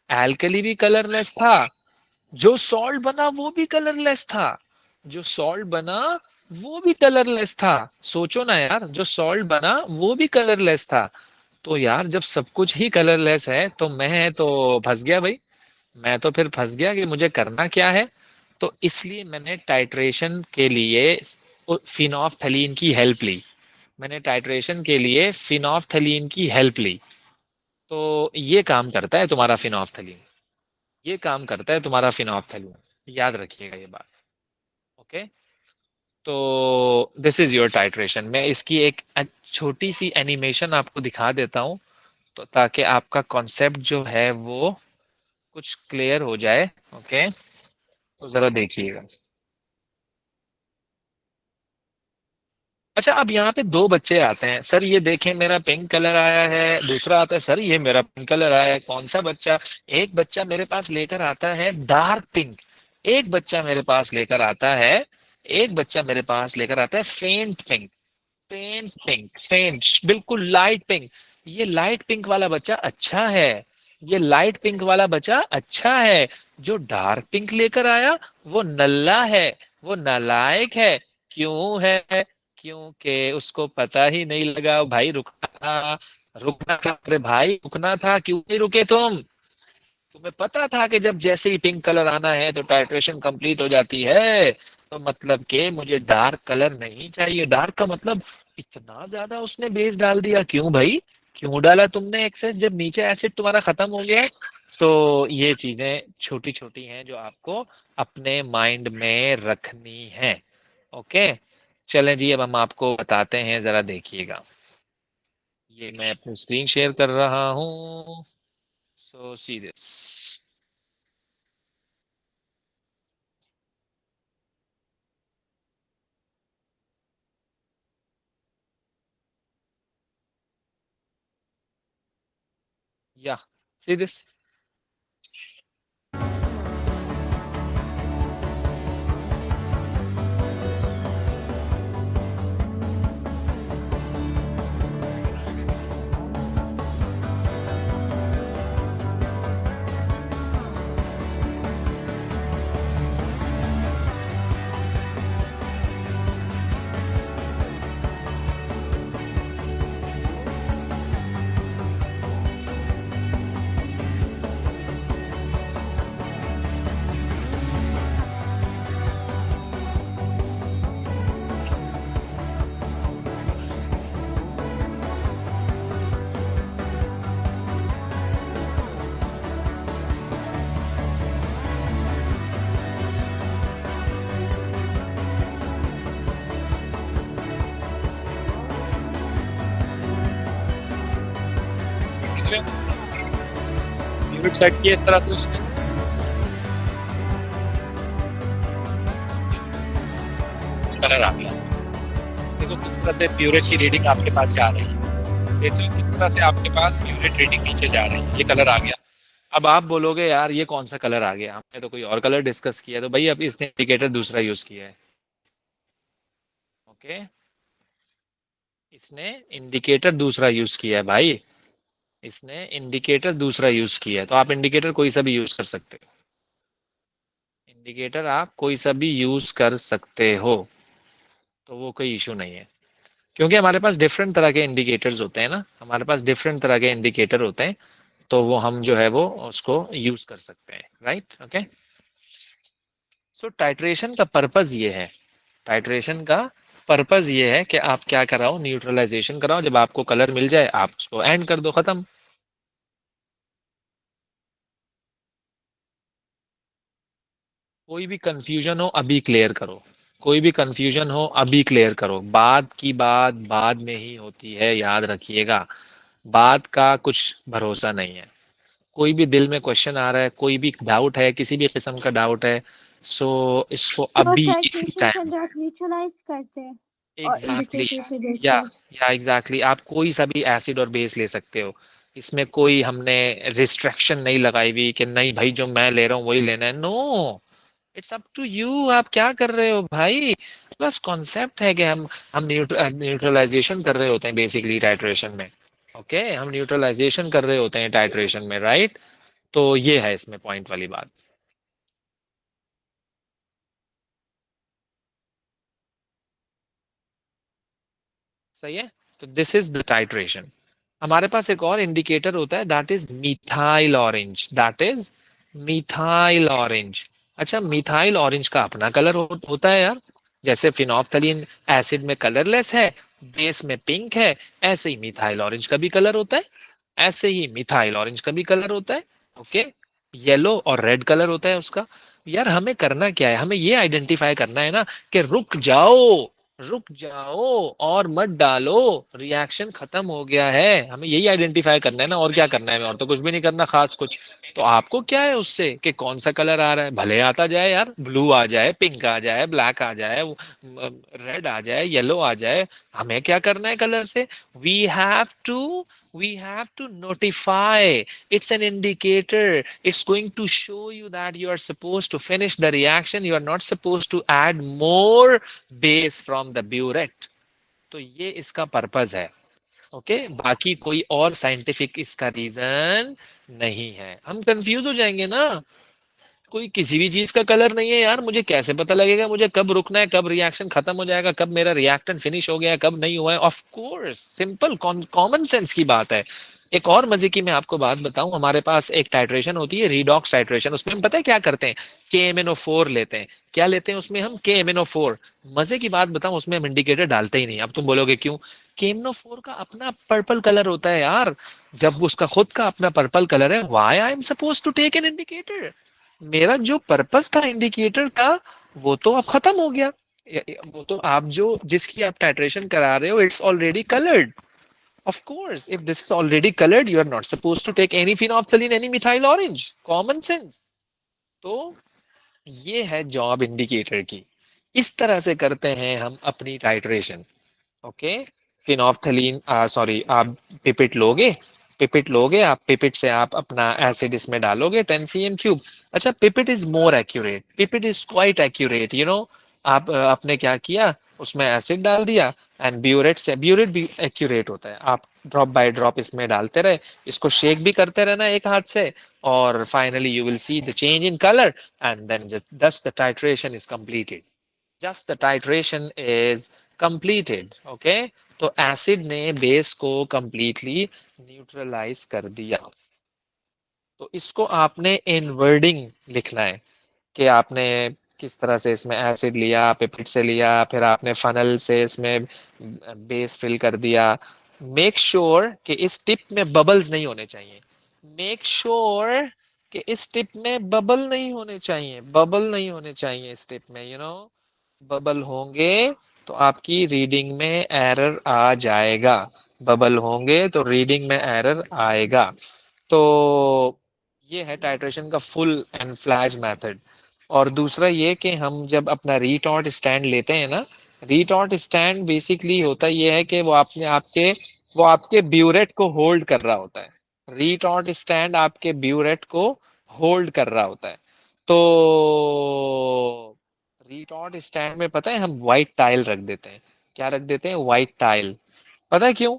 एल्कली भी कलरलेस था, जो सॉल्ट बना वो भी कलरलेस था, जो सॉल्ट बना वो भी कलरलेस था। सोचो ना यार, जो सॉल्ट बना वो भी कलरलेस था। तो यार जब सब कुछ ही कलरलेस है तो मैं तो फंस गया भाई, मैं तो फिर फंस गया कि मुझे करना क्या है। तो इसलिए मैंने टाइट्रेशन के लिए फिनोफ्थलीन की हेल्प ली, मैंने टाइट्रेशन के लिए फिनोफ्थलीन की हेल्प ली। तो ये काम करता है तुम्हारा फिनोफ्थलीन, ये काम करता है तुम्हारा फिनोफ्थलीन, याद रखिएगा ये बात। ओके, तो दिस इज योर टाइट्रेशन। मैं इसकी एक छोटी सी एनिमेशन आपको दिखा देता हूँ, तो ताकि आपका कॉन्सेप्ट जो है वो कुछ क्लियर हो जाए। ओके, तो जरा देखिएगा। अच्छा, अब यहाँ पे दो बच्चे आते हैं, सर ये देखें मेरा पिंक कलर आया है, दूसरा आता है सर ये मेरा पिंक कलर आया है। कौन सा बच्चा? एक बच्चा मेरे पास लेकर आता है डार्क पिंक, एक बच्चा मेरे पास लेकर आता है, एक बच्चा मेरे पास लेकर आता है फेंट पिंक, फेंट पिंक, फेंट बिल्कुल लाइट पिंक। ये लाइट पिंक वाला बच्चा अच्छा है, ये लाइट पिंक वाला बच्चा अच्छा है। जो डार्क पिंक लेकर आया वो नल्ला है, वो नालायक है। क्यों है? क्योंकि उसको पता ही नहीं लगा भाई, रुकना था, रुकना था, अरे भाई रुकना था, क्यों नहीं रुके तुम? तुम्हें पता था कि जब जैसे ही पिंक कलर आना है तो टाइट्रेशन कंप्लीट हो जाती है। तो मतलब कि मुझे डार्क कलर नहीं चाहिए। डार्क का मतलब इतना ज्यादा उसने बेस डाल दिया, क्यों भाई, क्यों डाला तुमने एक्सेस जब नीचे एसिड तुम्हारा खत्म हो गया है? तो ये चीजें छोटी छोटी हैं जो आपको अपने माइंड में रखनी है। ओके, चलें जी, अब हम आपको बताते हैं, जरा देखिएगा। ये मैं अपनी स्क्रीन शेयर कर रहा हूँ, so see this. Yeah, see this? Unit set किया इस तरह से उसने, कलर आ गया। देखो किस तरह से प्यूरेट की रीडिंग आपके पास जा रही है, देखो किस तरह से आपके पास प्यूरेट रीडिंग नीचे जा रही है, ये कलर आ गया। अब आप बोलोगे यार ये कौन सा कलर आ गया, हमने तो कोई और कलर डिस्कस किया है। तो भाई अब इसने इंडिकेटर दूसरा यूज किया है। ओके, इसने इंडिकेटर दूसरा यूज किया है भाई, इसने इंडिकेटर दूसरा यूज किया है। तो आप इंडिकेटर कोई सा भी यूज कर सकते हो, इंडिकेटर आप कोई सा भी यूज कर सकते हो, तो वो कोई इशू नहीं है। क्योंकि हमारे पास डिफरेंट तरह के इंडिकेटर्स होते हैं ना, हमारे पास डिफरेंट तरह के इंडिकेटर होते हैं, तो वो हम जो है वो उसको यूज कर सकते हैं। Right, okay. सो टाइट्रेशन का पर्पज ये है, टाइट्रेशन का पर्पज ये है कि आप क्या कराओ, न्यूट्रलाइजेशन कराओ, जब आपको कलर मिल जाए आप उसको एंड कर दो, खत्म। कोई भी कंफ्यूजन हो अभी क्लियर करो, कोई भी कंफ्यूजन हो अभी क्लियर करो। बाद की बात बाद में ही होती है, याद रखिएगा। बात का कुछ भरोसा नहीं है। कोई भी दिल में क्वेश्चन आ रहा है, कोई भी डाउट है, किसी भी किस्म का डाउट है, सो इसको तो अभी इसी टाइट्रेशन के टाइम अंदर आप न्यूट्रलाइज करते हैं और एग्जैक्टली इंडिकेटर से देखते या हैं। या एग्जैक्टली आप कोई सा भी एसिड और बेस ले सकते हो। इसमें कोई हमने रिस्ट्रिक्शन नहीं लगाई हुई कि नहीं भाई जो मैं ले रहा हूँ वही लेना है। No, it's up to you, आप क्या कर रहे हो भाई। बस कॉन्सेप्ट है कि हम न्यूट्रलाइजेशन कर रहे होते हैं बेसिकली टाइट्रेशन में। ओके हम न्यूट्रलाइजेशन कर रहे होते हैं टाइट्रेशन में, राइट। तो ये है इसमें पॉइंट वाली बात। सही है। तो दिस इज द टाइट्रेशन। हमारे पास एक और इंडिकेटर होता है, that is methyl orange, that is methyl orange. अच्छा मिथाइल ऑरेंज का अपना कलर होता है यार। जैसे फिनोप्थलीन एसिड में कलरलेस है, बेस में पिंक है, ऐसे ही मिथाइल ऑरेंज का भी कलर होता है। ऐसे ही मिथाइल ऑरेंज का भी कलर होता है। ओके येलो और रेड कलर होता है उसका। यार हमें करना क्या है, हमें ये आइडेंटिफाई करना है ना कि रुक जाओ, रुक जाओ और मत डालो, रिएक्शन खत्म हो गया है। हमें यही आइडेंटिफाई करना है ना, और क्या करना है, और तो कुछ भी नहीं करना खास कुछ। तो आपको क्या है उससे कि कौन सा कलर आ रहा है, भले आता जाए यार, ब्लू आ जाए, पिंक आ जाए, ब्लैक आ जाए, रेड आ जाए, येलो आ जाए, हमें क्या करना है कलर से। We have to we have to notify. It's an indicator. It's going to show you that you are supposed to finish the reaction. You are not supposed to add more base from the burette. तो ये इसका purpose है। Okay बाकी कोई और scientific इसका reason नहीं है। हम कंफ्यूज हो जाएंगे ना, कोई किसी भी चीज का कलर नहीं है यार, मुझे कैसे पता लगेगा मुझे कब रुकना है, कब रिएक्शन खत्म हो जाएगा, कब मेरा रिएक्टेंट फिनिश हो गया, कब नहीं हुआ है। Of course simple common sense की बात है। एक और मजे की मैं आपको बात बताऊं, हमारे पास एक टाइट्रेशन होती है रीडॉक्स टाइट्रेशन। उसमें हम पता है क्या करते हैं, KMnO4 लेते हैं। क्या लेते हैं उसमें हम, KMnO4। मजे की बात बताऊं, उसमें हम इंडिकेटर डालते ही नहीं। अब तुम बोलोगे क्यों, KMnO4 का अपना पर्पल कलर होता है यार। जब उसका खुद का अपना पर्पल कलर है, why I am suppose to take an indicator. मेरा जो पर्पस था इंडिकेटर का वो तो अब खत्म हो गया। वो तो आप जो जिसकी आप टाइट्रेशन करा रहे हो it's already coloured. Of course if this is already coloured you are not suppose to take any phenolphthalein any methyl orange, common sense. तो ये है जॉब इंडिकेटर की। इस तरह से करते हैं हम अपनी टाइट्रेशन। ओके फिनोफ्थलीन सॉरी आप पिपिट लोगे, पिपिट लोगे आप, पिपिट से आप अपना एसिड इसमें डालोगे 10 cm³ अच्छा pipette is more accurate, pipette is quite accurate you know. आप आपने क्या किया, उसमें एसिड डाल दिया एंड ब्यूरेट से, ब्यूरेट भी एक्यूरेट होता है। आप ड्रॉप बाय ड्रॉप इसमें डालते रहे, इसको शेक भी करते रहना एक हाथ से, और finally you will see the change in colour and then just the titration is completed, just the titration is completed. Okay तो एसिड ने बेस को completely न्यूट्रलाइज कर दिया। तो इसको आपने इन वर्डिंग लिखना है कि आपने किस तरह से इसमें एसिड लिया, पिपेट से लिया, फिर आपने फनल से इसमें बेस फिल कर दिया। मेक श्योर कि इस टिप में बबल्स नहीं होने चाहिए, मेक श्योर कि इस टिप में बबल नहीं होने चाहिए, बबल नहीं होने चाहिए इस टिप में, यू नो। बबल होंगे तो आपकी रीडिंग में एरर आ जाएगा, बबल होंगे तो रीडिंग में एरर आएगा। तो ये है टाइट्रेशन का फुल एंड फ्लैश मेथड। और दूसरा ये कि हम जब अपना रीटॉर्ट स्टैंड लेते हैं ना, रीटॉर्ट स्टैंड बेसिकली होता ये है कि वो आपके ब्यूरेट को होल्ड कर रहा होता है। रीटॉर्ट स्टैंड आपके ब्यूरेट को होल्ड कर रहा होता है। तो रीटॉर्ट स्टैंड में पता है हम व्हाइट टाइल रख देते हैं। क्या रख देते हैं, व्हाइट टाइल। पता है क्यों,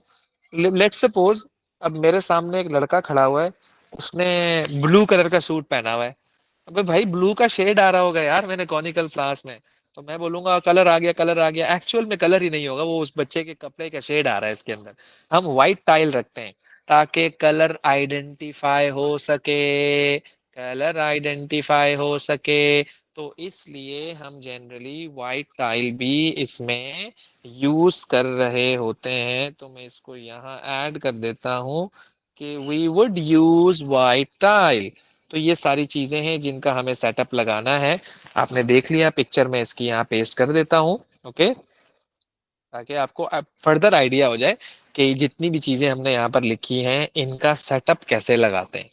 लेट्स सपोज अब मेरे सामने एक लड़का खड़ा हुआ है, उसने ब्लू कलर का सूट पहना हुआ है। अबे भाई ब्लू का शेड आ रहा होगा यार मैंने कॉनिकल फ्लावर्स में, तो मैं बोलूंगा कलर आ गया, कलर आ गया। एक्चुअल में कलर ही नहीं होगा, वो उस बच्चे के कपड़े का शेड आ रहा है इसके अंदर। हम व्हाइट टाइल रखते हैं ताकि कलर आइडेंटिफाई हो सके, कलर आइडेंटिफाई हो सके। तो इसलिए हम जनरली व्हाइट टाइल भी इसमें यूज कर रहे होते हैं। तो मैं इसको यहाँ ऐड कर देता हूँ कि we would use white tile. तो ये सारी चीजें हैं जिनका हमें सेटअप लगाना है। आपने देख लिया पिक्चर में, इसकी यहाँ पेस्ट कर देता हूँ। ओके ताकि आपको फर्दर आइडिया हो जाए कि जितनी भी चीजें हमने यहाँ पर लिखी हैं इनका सेटअप कैसे लगाते हैं।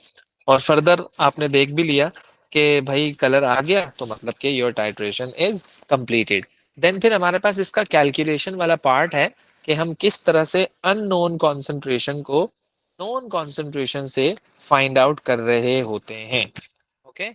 और फर्दर आपने देख भी लिया कि भाई कलर आ गया तो मतलब कि your titration is completed. Then फिर हमारे पास इसका कैलकुलेशन वाला पार्ट है कि हम किस तरह से अननोन कॉन्सेंट्रेशन को नोन कॉन्सेंट्रेशन से फाइंड आउट कर रहे होते हैं। ओके,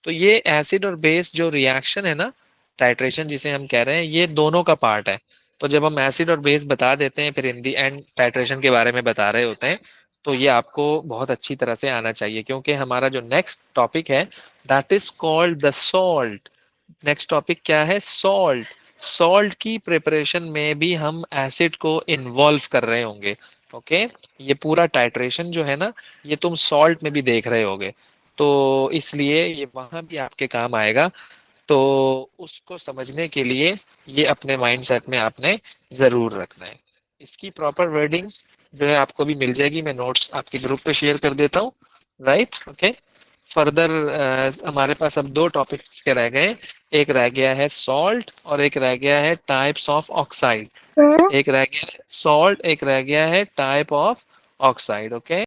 तो ये एसिड और बेस जो रिएक्शन है ना, टाइट्रेशन जिसे हम कह रहे हैं, ये दोनों का पार्ट है। तो जब हम एसिड और बेस बता देते हैं फिर इन दी एंड टाइट्रेशन के बारे में बता रहे होते हैं, तो ये आपको बहुत अच्छी तरह से आना चाहिए, क्योंकि हमारा जो नेक्स्ट टॉपिक है that is called the salt. Next topic क्या है? सॉल्ट। सॉल्ट की प्रिपरेशन में भी हम एसिड को इन्वॉल्व कर रहे होंगे। ओके, ये पूरा टाइट्रेशन जो है ना, ये तुम सॉल्ट में भी देख रहे होगे, तो इसलिए ये वहां भी आपके काम आएगा। तो उसको समझने के लिए ये अपने माइंडसेट में आपने जरूर रखना है। इसकी प्रॉपर वर्डिंग जो है आपको भी मिल जाएगी, मैं नोट्स आपके ग्रुप पे शेयर कर देता हूँ। Right, okay. फर्दर हमारे पास अब दो टॉपिक्स के रह गए। एक रह गया है सॉल्ट और एक रह गया है टाइप्स ऑफ ऑक्साइड। सर एक रह गया है सॉल्ट, एक रह गया है टाइप ऑफ ऑक्साइड। ओके।